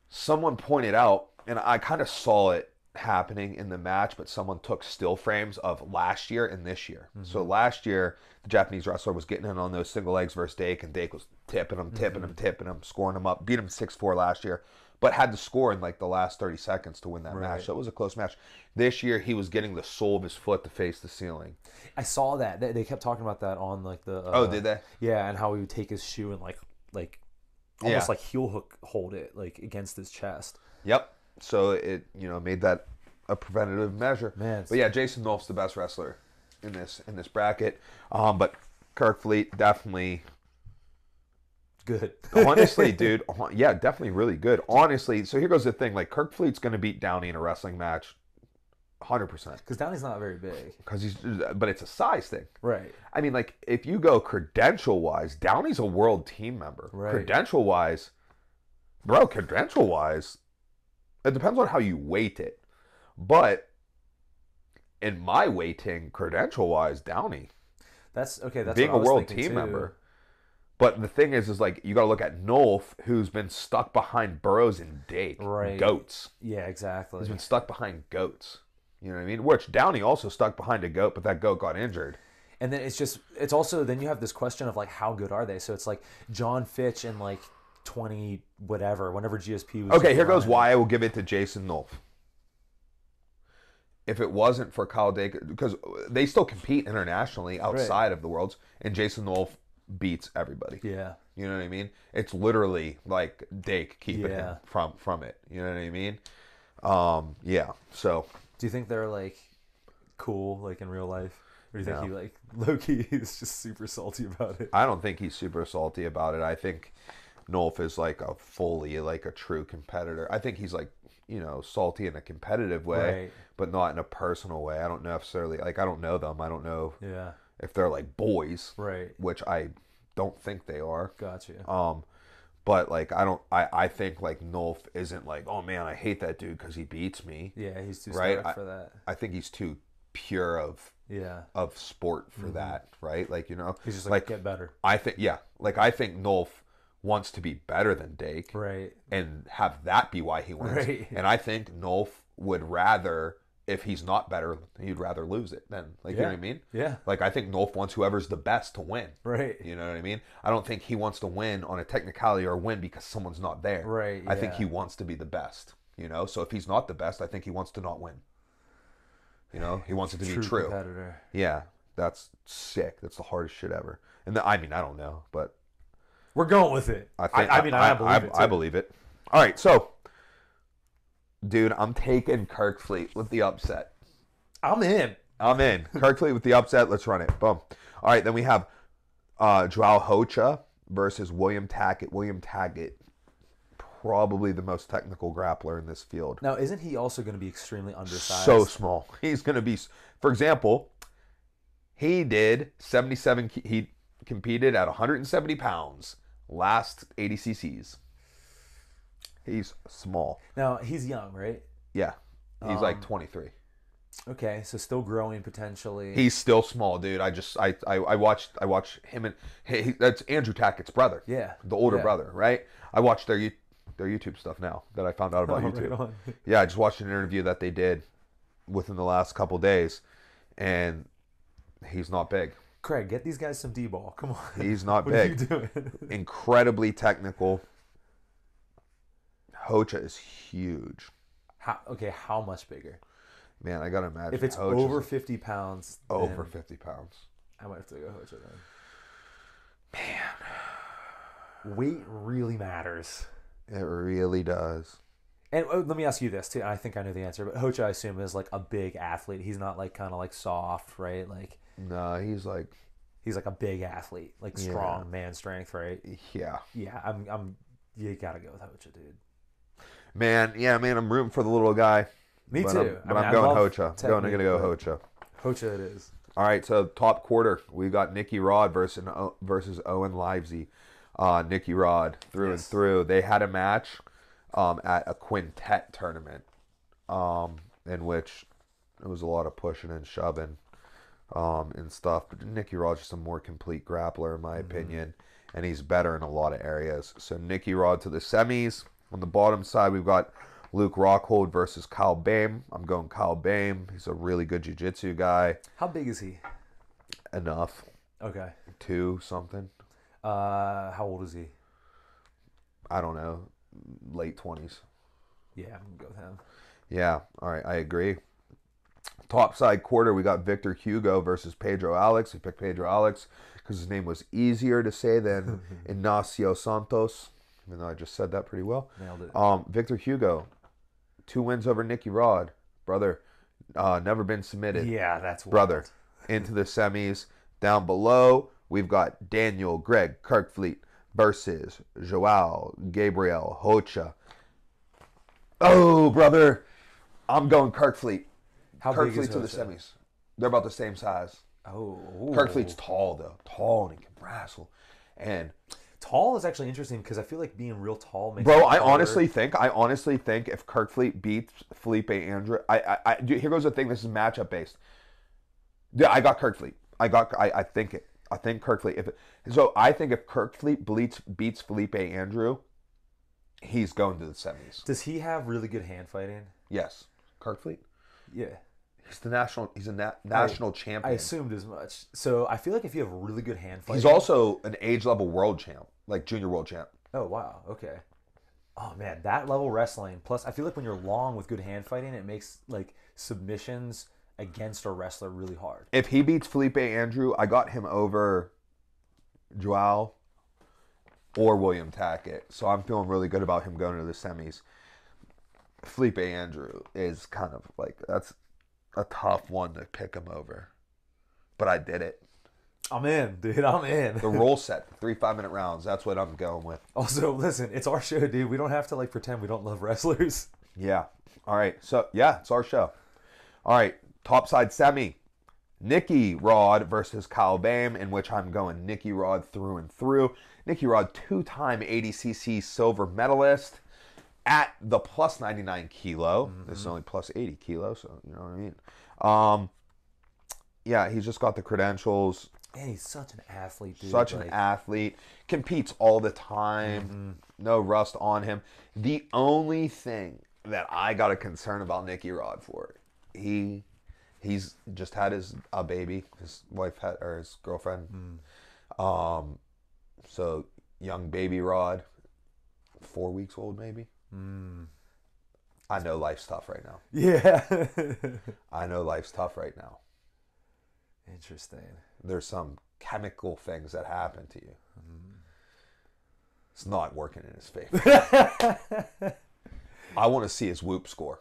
someone pointed out, and I kind of saw it happening in the match, but someone took still frames of last year and this year. So last year, the Japanese wrestler was getting in on those single legs versus Dake, and Dake was tipping him, scoring him up. Beat him 6-4 last year, but had to score in like the last 30 seconds to win that match. So it was a close match. This year, he was getting the sole of his foot to face the ceiling. I saw that. They kept talking about that on like the... oh, did they? Yeah, and how he would take his shoe and like almost like heel hook hold it like against his chest. Yep. So it made that a preventative measure. Man, but yeah, Jason Nolf's the best wrestler in this bracket. But Kirkfleet definitely good. Honestly, dude, yeah, definitely really good. Honestly, so here goes the thing: like Kirkfleet's going to beat Downey in a wrestling match, 100%. Because Downey's not very big. But it's a size thing, right? I mean, like if you go credential wise, Downey's a world team member. Right. Credential wise, it depends on how you weight it. But in my weighting, credential-wise, Downey. That's okay. That's being what I a was world thinking team too. member. But the thing is like you got to look at Nolf, who's been stuck behind Burroughs and Dake, right? Goats. Yeah, exactly. He's been stuck behind goats. You know what I mean? Which Downey also stuck behind a goat, but that goat got injured. And then it's also then you have this question of like how good are they? So it's like John Fitch and like 20 whatever, whenever GSP was. Okay, here goes why I will give it to Jason Nolf. If it wasn't for Kyle Dake, because they still compete internationally outside of the Worlds, and Jason Nolf beats everybody. Yeah. You know what I mean? It's literally like Dake keeping him from it. You know what I mean? Yeah. So. Do you think they're like cool, like in real life? Or do you think he like low-key is just super salty about it? I don't think he's super salty about it. I think Nolf is like a fully like a true competitor. I think he's like, you know, salty in a competitive way, but not in a personal way. I don't necessarily like, I don't know them. I don't know if they're like boys, which I don't think they are. Gotcha. But like I think like Nolf isn't like, oh man, I hate that dude because he beats me. Yeah, he's too stoic for that. I think he's too pure of sport for that, right? Like, you know, he's just like get better. I think I think Nolf wants to be better than Dake, and have that be why he wins. And I think Nolf would rather, if he's not better, he'd rather lose it than, like, you know what I mean? Yeah. Like, I think Nolf wants whoever's the best to win. Right. You know what I mean? I don't think he wants to win on a technicality or win because someone's not there. Right. I think he wants to be the best. You know, so if he's not the best, I think he wants to not win. You know, he wants it to be true. Competitor. Yeah, that's sick. That's the hardest shit ever. And I mean, I don't know, but we're going with it. I think, I believe it. Too. I believe it. All right, so, dude, I'm taking Kirkfleet with the upset. I'm in. Kirkfleet with the upset. Let's run it. Boom. All right, then we have Joao Rocha versus William Tackett. William Tackett, probably the most technical grappler in this field. Now, isn't he also going to be extremely undersized? So small. He's going to be, for example, he did 77, he competed at 170 pounds, last 80 cc's. He's small. Now, he's young, right? Yeah. He's like 23. Okay, so still growing potentially. He's still small, dude. I watched him and that's Andrew Tackett's brother. Yeah. The older brother, right? I watched their YouTube stuff now that I found out about YouTube. Right. Yeah, I just watched an interview that they did within the last couple days, and he's not big. Craig, get these guys some D-ball. Come on. He's not what big. What are you doing? Incredibly technical. Rocha is huge. How much bigger? Man, I gotta imagine. If it's over 50 pounds. Over 50 pounds. I might have to go Rocha then. Man. Weight really matters. It really does. And let me ask you this too. I think I know the answer, but Hage, I assume, is like a big athlete. He's not like kind of like soft, right? Like no, he's like a big athlete, like strong man strength, right? Yeah. Yeah, I'm. You gotta go with Hage, dude. Man, I'm rooting for the little guy. Me too. I'm going Hage. I'm gonna go Hage. Hage it is. All right, so top quarter, we got Nicky Rod versus Owen Livesey. Nicky Rod through and through. They had a match at a quintet tournament in which it was a lot of pushing and shoving and stuff. But Nicky Rod's just a more complete grappler, in my opinion, and he's better in a lot of areas. So Nicky Rod to the semis. On the bottom side, we've got Luke Rockhold versus Kyle Boehm. I'm going Kyle Boehm. He's a really good jiu-jitsu guy. How big is he? Enough. Okay. 2 something. How old is he? I don't know. Late 20s. Yeah, I'm going to go with him. Yeah, all right, I agree. Top side quarter, we got Victor Hugo versus Pedro Alex. We picked Pedro Alex because his name was easier to say than Ignacio Santos, even though I just said that pretty well. Nailed it. Victor Hugo, 2 wins over Nicky Rod. Brother, never been submitted. Yeah, that's wild. Brother, into the semis. Down below, we've got Daniel Greg Kirkfleet versus Joao Gabriel Rocha. Oh, brother, I'm going Kirkfleet. How big is Kirkfleet to the Rocha? semis. They're about the same size. Oh. Kirkfleet's tall, though. Tall, and he can wrestle. And tall is actually interesting because I feel like being real tall makes bro, it I harder. honestly think if Kirkfleet beats Felipe Andrew, dude, here goes the thing. This is matchup based. Yeah, I got Kirkfleet. I think it. I think Kirkfleet. I think if Kirkfleet beats Felipe Andrew, he's going to the semis. Does he have really good hand fighting? Yes, Kirkfleet. Yeah. He's a national champion. I assumed as much. So I feel like if you have really good hand fighting, he's also an age level world champ, like junior world champ. Oh wow, okay. Oh man, that level wrestling. Plus, I feel like when you're long with good hand fighting, it makes like submissions against a wrestler really hard. If he beats Felipe Andrew, I got him over Joao or William Tackett, so I'm feeling really good about him going to the semis. Felipe Andrew is kind of like, that's a tough one to pick him over. but I did it. I'm in, dude. I'm in. The rule set, 3 5-minute rounds. That's what I'm going with. Also, listen, it's our show, dude. We don't have to pretend we don't love wrestlers. Yeah. All right. So yeah, it's our show. All right. Topside semi. Nicky Rod versus Kyle Boehm, in which I'm going Nicky Rod through and through. Nicky Rod, 2-time ADCC silver medalist at the plus 99 kilo. Mm-hmm. This is only plus 80 kilo, so you know what I mean. Yeah, he's just got the credentials. And he's such an athlete, dude. Such an athlete. Competes all the time. Mm-hmm. No rust on him. The only thing that I got a concern about Nicky Rod for, he's just had a baby. His wife had, or his girlfriend. So young baby Rod, 4 weeks old maybe. I know life's tough right now. Yeah. I know life's tough right now. Interesting. There's some chemical things that happen to you. It's not working in his favor. I want to see his whoop score.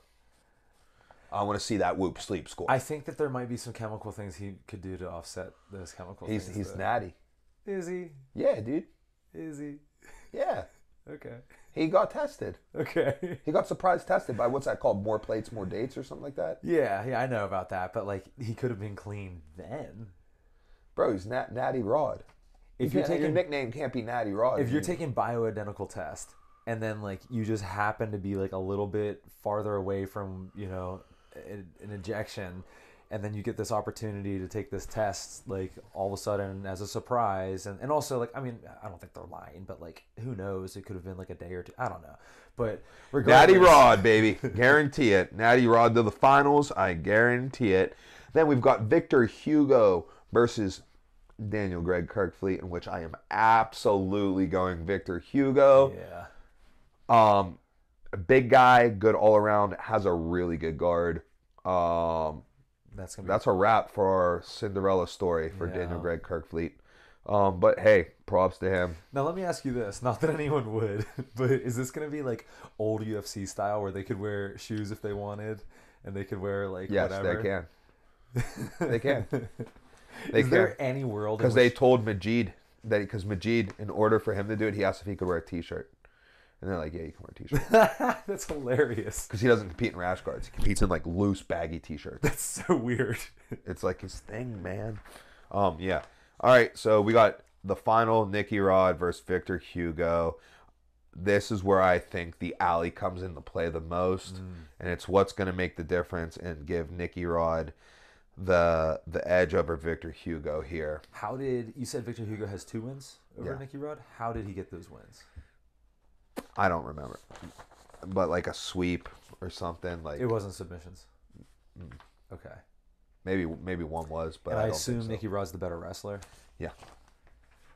I want to see that whoop sleep score. I think that there might be some chemical things he could do to offset those chemical things. He's natty. Is he? Yeah, dude. Is he? Yeah. Okay. He got tested. Okay. He got surprise tested by, what's that called? More plates, more dates or something like that? Yeah, I know about that. But, he could have been clean then. Bro, he's Natty Rod. If you're taking, your nickname can't be Natty Rod. If you're taking bioidentical test, and then, you just happen to be, a little bit farther away from, an injection, and then you get this opportunity to take this test, all of a sudden as a surprise. And also, I don't think they're lying, but, who knows? It could have been, a day or two. I don't know. But regardless. Natty Rod, baby. Guarantee it. Natty Rod to the finals. I guarantee it. Then we've got Victor Hugo versus Daniel Greg Kirkfleet, in which I am absolutely going Victor Hugo. Yeah. A big guy, good all around, has a really good guard. That's a wrap for our Cinderella story for Daniel Greg Kirkfleet. But hey, props to him. Now let me ask you this: not that anyone would, but is this going to be old UFC style where they could wear shoes if they wanted, and they could wear yes, whatever? They can. They can. Is there any world? Because they told Magid because Magid, in order for him to do it, he asked if he could wear a T-shirt. And they're like, yeah, you can wear a T-shirt. That's hilarious. Because he doesn't compete in rash guards. He competes in loose, baggy T-shirts. That's so weird. It's his thing, man. Yeah. All right, so we got the final Nicky Rod versus Victor Hugo. This is where I think the alley comes into play the most. And it's what's going to make the difference and give Nicky Rod the edge over Victor Hugo here. You said Victor Hugo has 2 wins over Nicky Rod? How did he get those wins? I don't remember, but a sweep or something It wasn't submissions. Okay. Maybe one was, but and I don't assume think so. Nicky Rod's the better wrestler. Yeah.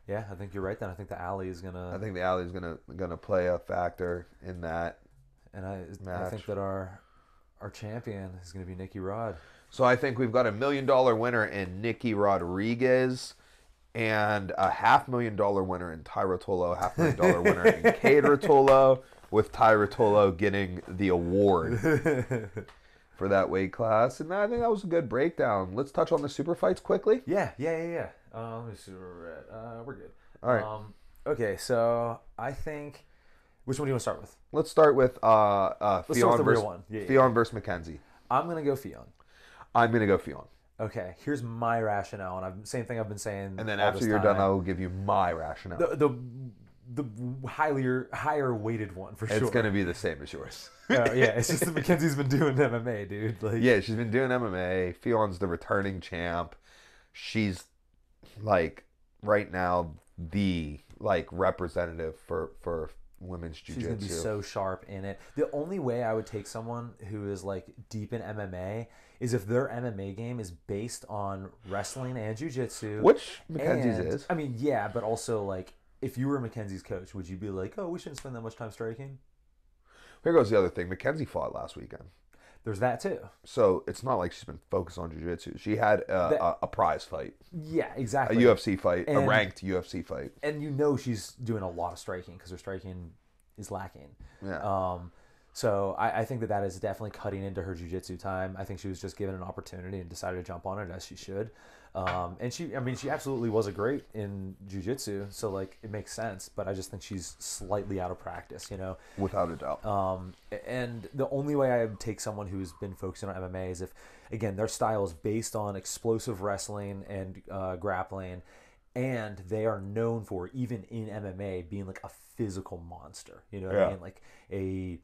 Yeah, I think you're right. Then I think the alley is gonna. I think the alley is gonna play a factor in that. And I think that our champion is gonna be Nicky Rod. So I think we've got $1 million winner in Nicky Rodriguez. And a $500,000 winner in Ty Ruotolo, $500,000 winner in Kade Ruotolo, with Ty Ruotolo getting the award for that weight class. And I think that was a good breakdown. Let's touch on the super fights quickly. Yeah. Let me see where we're at. We're good. All right. Okay, so I think, which one do you want to start with? Let's start with Fionn versus McKenzie. I'm gonna go Fionn. I'm gonna go Fionn. Okay, here's my rationale, and same thing I've been saying. And then after you're done, I will give you my rationale. The higher weighted one for sure. It's gonna be the same as yours. Yeah, it's just that Mackenzie's been doing MMA, dude. Yeah, she's been doing MMA. Fionn's the returning champ. She's right now the representative for women's jiu-jitsu. She's gonna be so sharp in it. The only way I would take someone who is deep in MMA is if their MMA game is based on wrestling and jiu-jitsu. Which Mackenzie's is. I mean, yeah, but also if you were Mackenzie's coach, would you be oh, we shouldn't spend that much time striking? Here goes the other thing. Mackenzie fought last weekend. There's that too. So it's not like she's been focused on jiu-jitsu. She had a prize fight. Yeah, exactly. A UFC fight, a ranked UFC fight. And she's doing a lot of striking because her striking is lacking. Yeah. So I think that is definitely cutting into her jiu-jitsu time. I think she was just given an opportunity and decided to jump on it as she should. And she absolutely was a great in jiu-jitsu, so like it makes sense. But I just think she's slightly out of practice, Without a doubt. And the only way I would take someone who's been focusing on MMA is if, again, their style is based on explosive wrestling and grappling, and they are known for, even in MMA, being like a physical monster. You know what I mean? Like a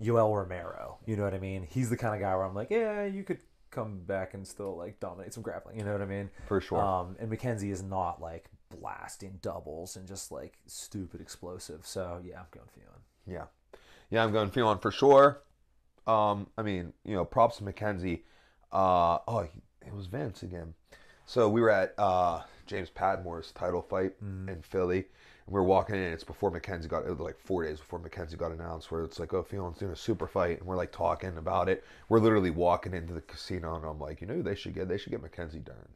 Yoel Romero, you know what I mean? He's the kind of guy where I'm like, yeah, you could come back and still like dominate some grappling, you know what I mean? For sure. And Mackenzie is not like blasting doubles and just like stupid explosive. So yeah, I'm going Fionn. Yeah, I'm going Fionn for sure. Props to Mackenzie. It was Vince again. So we were at James Padmore's title fight in Philly. We were walking in. It's before Mackenzie it was like 4 days before Mackenzie got announced. Where it's like, oh, Fionn's doing a super fight, and we're like talking about it. We're literally walking into the casino, and I'm like, who they should get? They should get Mackenzie Dern.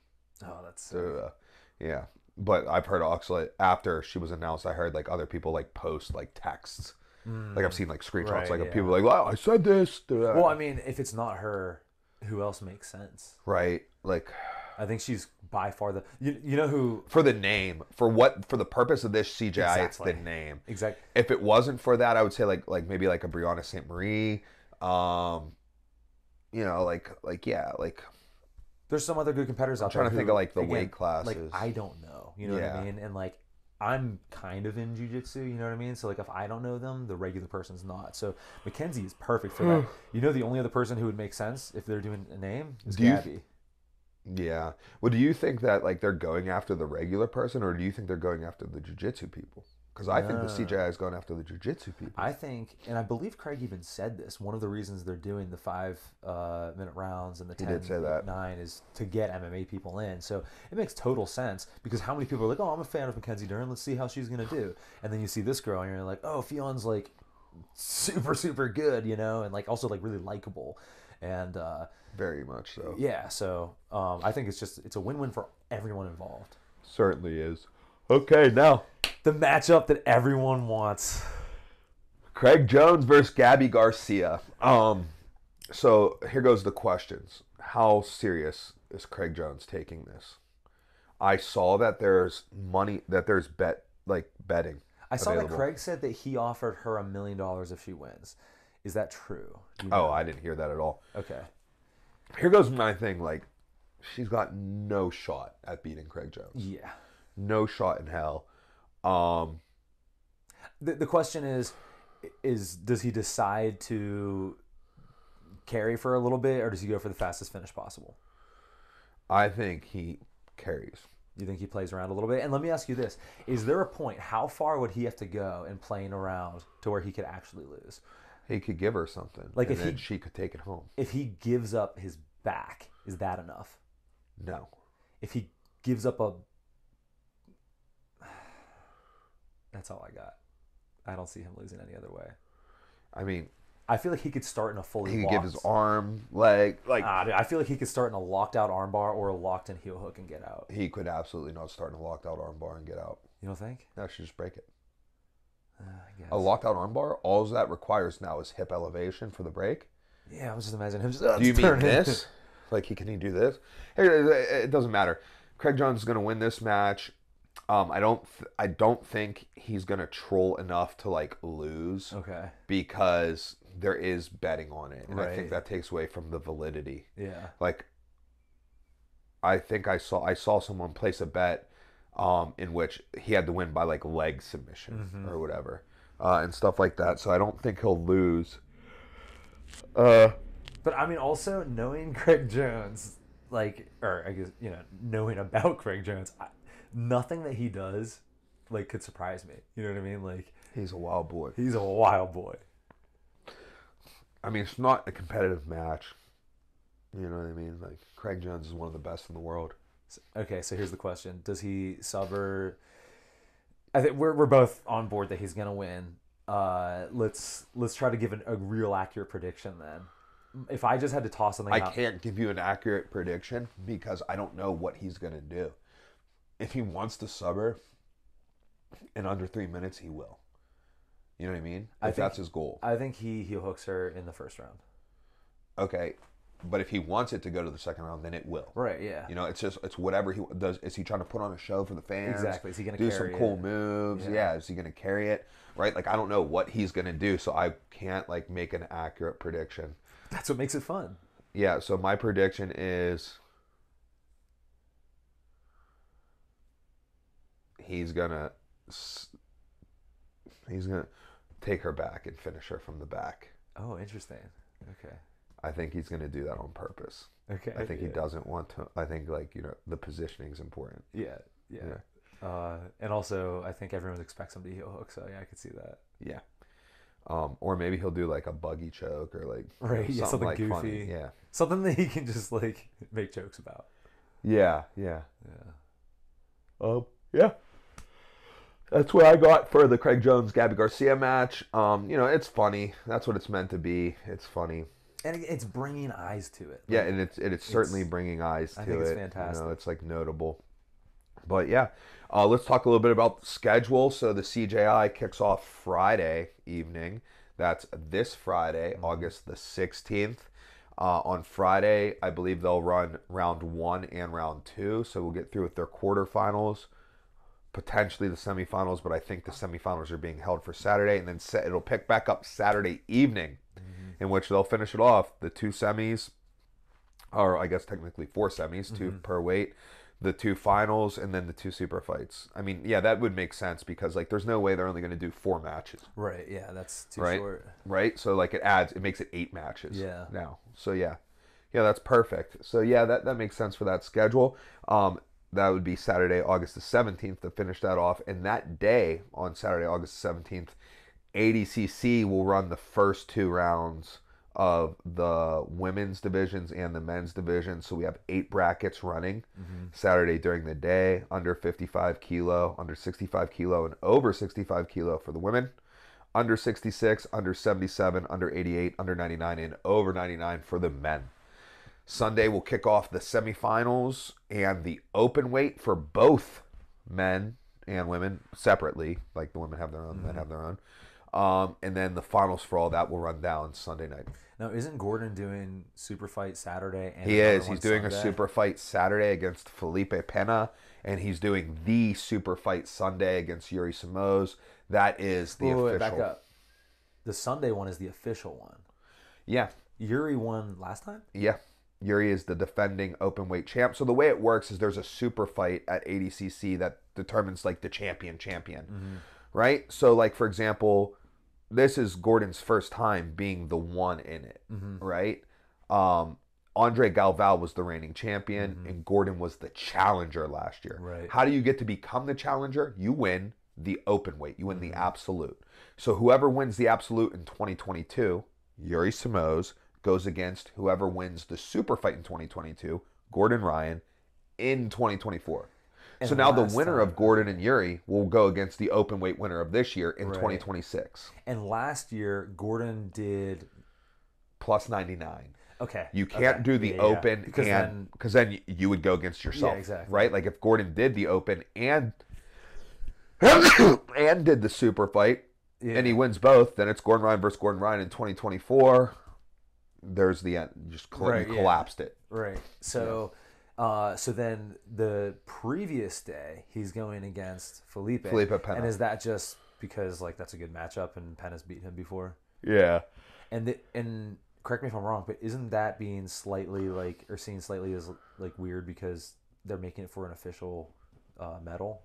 Oh, that's so. Yeah, but I've heard also after she was announced, I heard like other people like post like texts. Like I've seen like screenshots, of people like, wow, I said this. Well, I mean, if it's not her, who else makes sense? Right, like. I think she's by far the you know who for the name for the purpose of this CJI exactly. It's the name exactly. If it wasn't for that, I would say like maybe like a Brianna St. Marie, there's some other good competitors out there. I'm trying to think of like the weight classes. Like I don't know, you know what I mean, and like I'm kind of in jiu-jitsu, you know what I mean. So like if I don't know them, the regular person's not. So Mackenzie is perfect for that. The only other person who would make sense if they're doing a name is Gabby. Yeah. Well, do you think that like they're going after the regular person, or do you think they're going after the jiu-jitsu people? Because I think the CJI is going after the jiu-jitsu people. I think, and I believe Craig even said this, one of the reasons they're doing the 5-minute rounds and the 10-9 is to get MMA people in. So it makes total sense, because how many people are like, oh, I'm a fan of Mackenzie Dern, let's see how she's going to do. And then you see this girl and you're like, oh, Fionn's like super, super good, and like also like really likable. And very much so. Yeah, so I think it's a win-win for everyone involved. Certainly is. Okay, now the matchup that everyone wants: Craig Jones versus Gabby Garcia. So here goes the questions. How serious is Craig Jones taking this? I saw that there's money, that there's betting. I saw that Craig said that he offered her $1 million if she wins. Is that true? I didn't hear that at all. Okay. Here goes my thing. Like, she's got no shot at beating Craig Jones. Yeah. No shot in hell. The question is does he decide to carry for a little bit, or does he go for the fastest finish possible? I think he carries. You think he plays around a little bit? And let me ask you this. Is there a point, how far would he have to go in playing around to where he could actually lose? He could give her something, like, and then she could take it home. If he gives up his back, is that enough? No. If he gives up that's all I got. I don't see him losing any other way. I mean, I feel like he could start in a fully he could locked... give his arm, leg, like... I feel like he could start in a locked out armbar or a locked in heel hook and get out. He could absolutely not start in a locked out armbar and get out. You don't think? No, she just break it. I guess. A locked out armbar, all that requires now is hip elevation for the break. Yeah, I was just imagining him just... do you mean this? Like, can he do this? It doesn't matter. Craig Jones is going to win this match. I don't think he's going to troll enough to, like, lose. Okay. Because there is betting on it. And right. I think that takes away from the validity. Yeah. Like, I think I saw someone place a bet in which he had to win by, like, leg submission or whatever. And stuff like that. So I don't think he'll lose. But, I mean, also, knowing Craig Jones, like, or I guess, knowing about Craig Jones, nothing that he does, like, could surprise me. You know what I mean? Like, he's a wild boy. He's a wild boy. I mean, it's not a competitive match. You know what I mean? Like, Craig Jones is one of the best in the world. Okay, so here's the question: does he sub her? I think we're both on board that he's gonna win. Let's try to give a real accurate prediction then. If I just had to toss something out... I can't give you an accurate prediction because I don't know what he's going to do. If he wants to sub her in under 3 minutes, he will. You know what I mean? If that's his goal. I think he heel hooks her in the first round. Okay. But if he wants it to go to the second round, then it will. Right, yeah. You know, it's whatever he does. Is he trying to put on a show for the fans? Exactly. Is he going to do carry some cool it? moves? Yeah. Is he going to carry it? Right? Like, I don't know what he's going to do, so I can't, like, make an accurate prediction. That's what makes it fun. Yeah, so my prediction is he's going to take her back and finish her from the back. Oh, interesting. Okay. I think he's going to do that on purpose. Okay. I think he doesn't want to. I think, like, you know, the positioning is important. Yeah. And also, I think everyone expects him to heel hook, so yeah, I could see that. Yeah. Or maybe he'll do like a buggy choke or like something like goofy. Funny. Yeah. Something that he can just like make jokes about. Yeah. That's what I got for the Craig Jones Gabby Garcia match. You know, it's funny. That's what it's meant to be. It's funny. And it's bringing eyes to it. Yeah, and it's certainly bringing eyes to it. I think it's fantastic. You know, it's like notable. But yeah, let's talk a little bit about the schedule. So the CJI kicks off Friday evening. That's this Friday, August the 16th. On Friday, I believe they'll run round 1 and round 2. So we'll get through with their quarterfinals, potentially the semifinals, but I think the semifinals are being held for Saturday. And then it'll pick back up Saturday evening, in which they'll finish it off. The 2 semis, or I guess technically 4 semis, 2 per weight. The 2 finals, and then the 2 super fights. I mean, yeah, that would make sense because, like, there's no way they're only going to do 4 matches. Right, yeah, that's too short. Right, so, like, it makes it 8 matches now. So, yeah, that's perfect. So, yeah, that makes sense for that schedule. That would be Saturday, August the 17th to finish that off. And that day, on Saturday, August the 17th, ADCC will run the first 2 rounds of the women's divisions and the men's division. So we have 8 brackets running Saturday during the day, under 55 kilo, under 65 kilo, and over 65 kilo for the women, under 66, under 77, under 88, under 99, and over 99 for the men. Sunday will kick off the semifinals and the open weight for both men and women separately. Like, the women have their own, men have their own. And then the finals for all that will run down Sunday night. Now, isn't Gordon doing super fight Saturday? And he is. He's doing Sunday? A super fight Saturday against Felipe Pena, and he's doing the super fight Sunday against Yuri Simoes. That is the official. Wait, back up. The Sunday one is the official one. Yeah. Yuri won last time? Yeah. Yuri is the defending open weight champ. So the way it works is there's a super fight at ADCC that determines, like, the champion. Right? So, like, for example, this is Gordon's first time being the one in it, right? Andre Galvao was the reigning champion, and Gordon was the challenger last year. Right. How do you get to become the challenger? You win the open weight. You win the absolute. So whoever wins the absolute in 2022, Yuri Simoes, goes against whoever wins the super fight in 2022, Gordon Ryan, in 2024. And so now the winner of Gordon and Yuri will go against the open weight winner of this year in 2026. And last year, Gordon did plus 99. Okay. You can't do the open because then you would go against yourself. Yeah, exactly. Right? Like, if Gordon did the open and did the super fight and he wins both, then it's Gordon Ryan versus Gordon Ryan in 2024. There's the end. You just collapsed it. Right. So... so then the previous day he's going against Felipe Pena. And is that just because, like, that's a good matchup and Pena's beat him before? Yeah. And correct me if I'm wrong, but isn't that being slightly like, or seen slightly as like weird because they're making it for an official medal?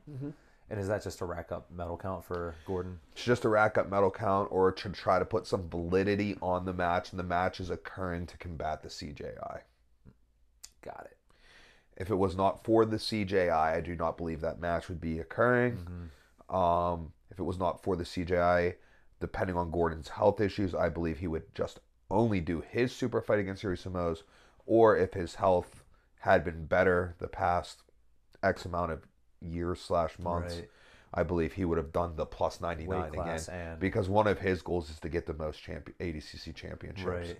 And is that just to rack up medal count for Gordon? It's just to rack up medal count or to try to put some validity on the match, and the match is occurring to combat the CJI. Got it. If it was not for the CJI, I do not believe that match would be occurring. If it was not for the CJI, depending on Gordon's health issues, I believe he would just only do his super fight against Yuri Simoes, or if his health had been better the past X amount of years/months, I believe he would have done the plus 99 again. Because one of his goals is to get the most ADCC championships. Right.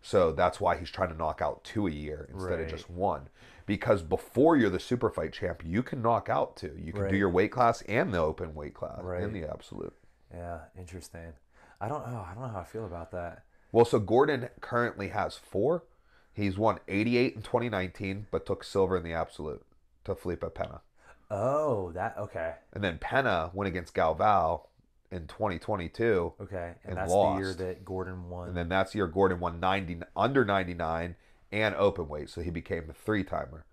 So that's why he's trying to knock out 2 a year instead of just 1. Because before you're the super fight champ, you can knock out 2. You can do your weight class and the open weight class and the absolute. Yeah, interesting. I don't know. I don't know how I feel about that. Well, so Gordon currently has 4. He's won 88 in 2019, but took silver in the absolute to Felipe Pena. Oh, okay. And then Pena went against Galvão in 2022. Okay, and that's lost. the year that Gordon won. And then that's the year Gordon won under 99 and open weight, so he became the 3-timer.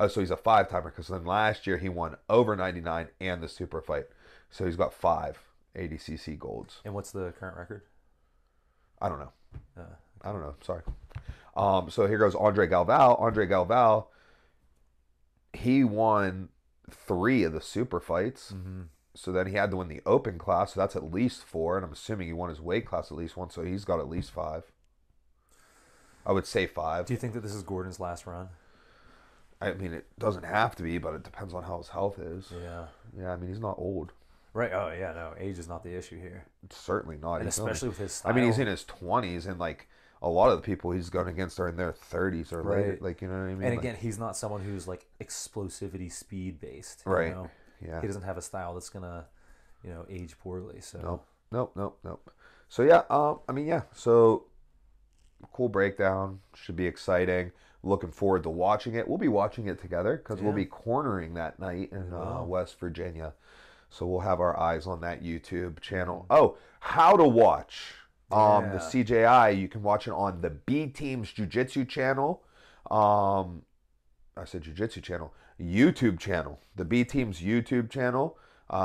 So he's a 5-timer because then last year he won over 99 and the super fight. So he's got 5 ADCC golds. And what's the current record? I don't know. Okay. I don't know. Sorry. So here goes Andre Galvão. Andre Galvão, he won 3 of the super fights. Mm-hmm. So then he had to win the open class. So that's at least 4. And I'm assuming he won his weight class at least 1. So he's got at least 5. I would say 5. Do you think that this is Gordon's last run? I mean, it doesn't have to be, but it depends on how his health is. Yeah. Yeah, I mean, he's not old. Right. Oh, yeah, no. Age is not the issue here. It's certainly not. And especially with his style. I mean, he's in his 20s, and, like, a lot of the people he's going against are in their 30s or later. Like, you know what I mean? And again, he's not someone who's, like, explosivity speed-based. Right. You know? Yeah. He doesn't have a style that's going to, age poorly. So. Nope. So, yeah, I mean, yeah. So, cool breakdown. Should be exciting. Looking forward to watching it. We'll be watching it together because we'll be cornering that night in West Virginia. So we'll have our eyes on that YouTube channel. Oh, how to watch the CJI. You can watch it on the B Team's Jiu-Jitsu channel. I said Jiu-Jitsu channel. YouTube channel. The B Team's YouTube channel.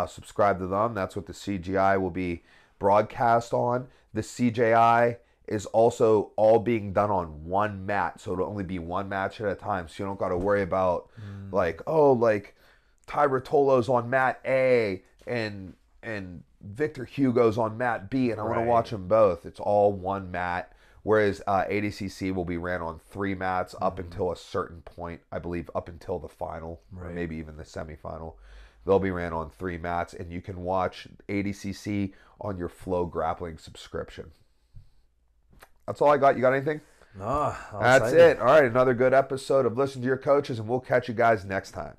Subscribe to them. That's what the CJI will be broadcast on. The CJI is also all being done on one mat, so it'll only be one match at a time, so you don't got to worry about like Ty Ruotolo's on mat A and Victor Hugo's on mat B, and I want to watch them both. It's all one mat, whereas ADCC will be ran on 3 mats up until a certain point, I believe up until the final, or maybe even the semifinal. They'll be ran on 3 mats, and you can watch ADCC on your Flow Grappling subscription. That's all I got. You got anything? No. That's it. All right. Another good episode of Listen to Your Coaches, and we'll catch you guys next time.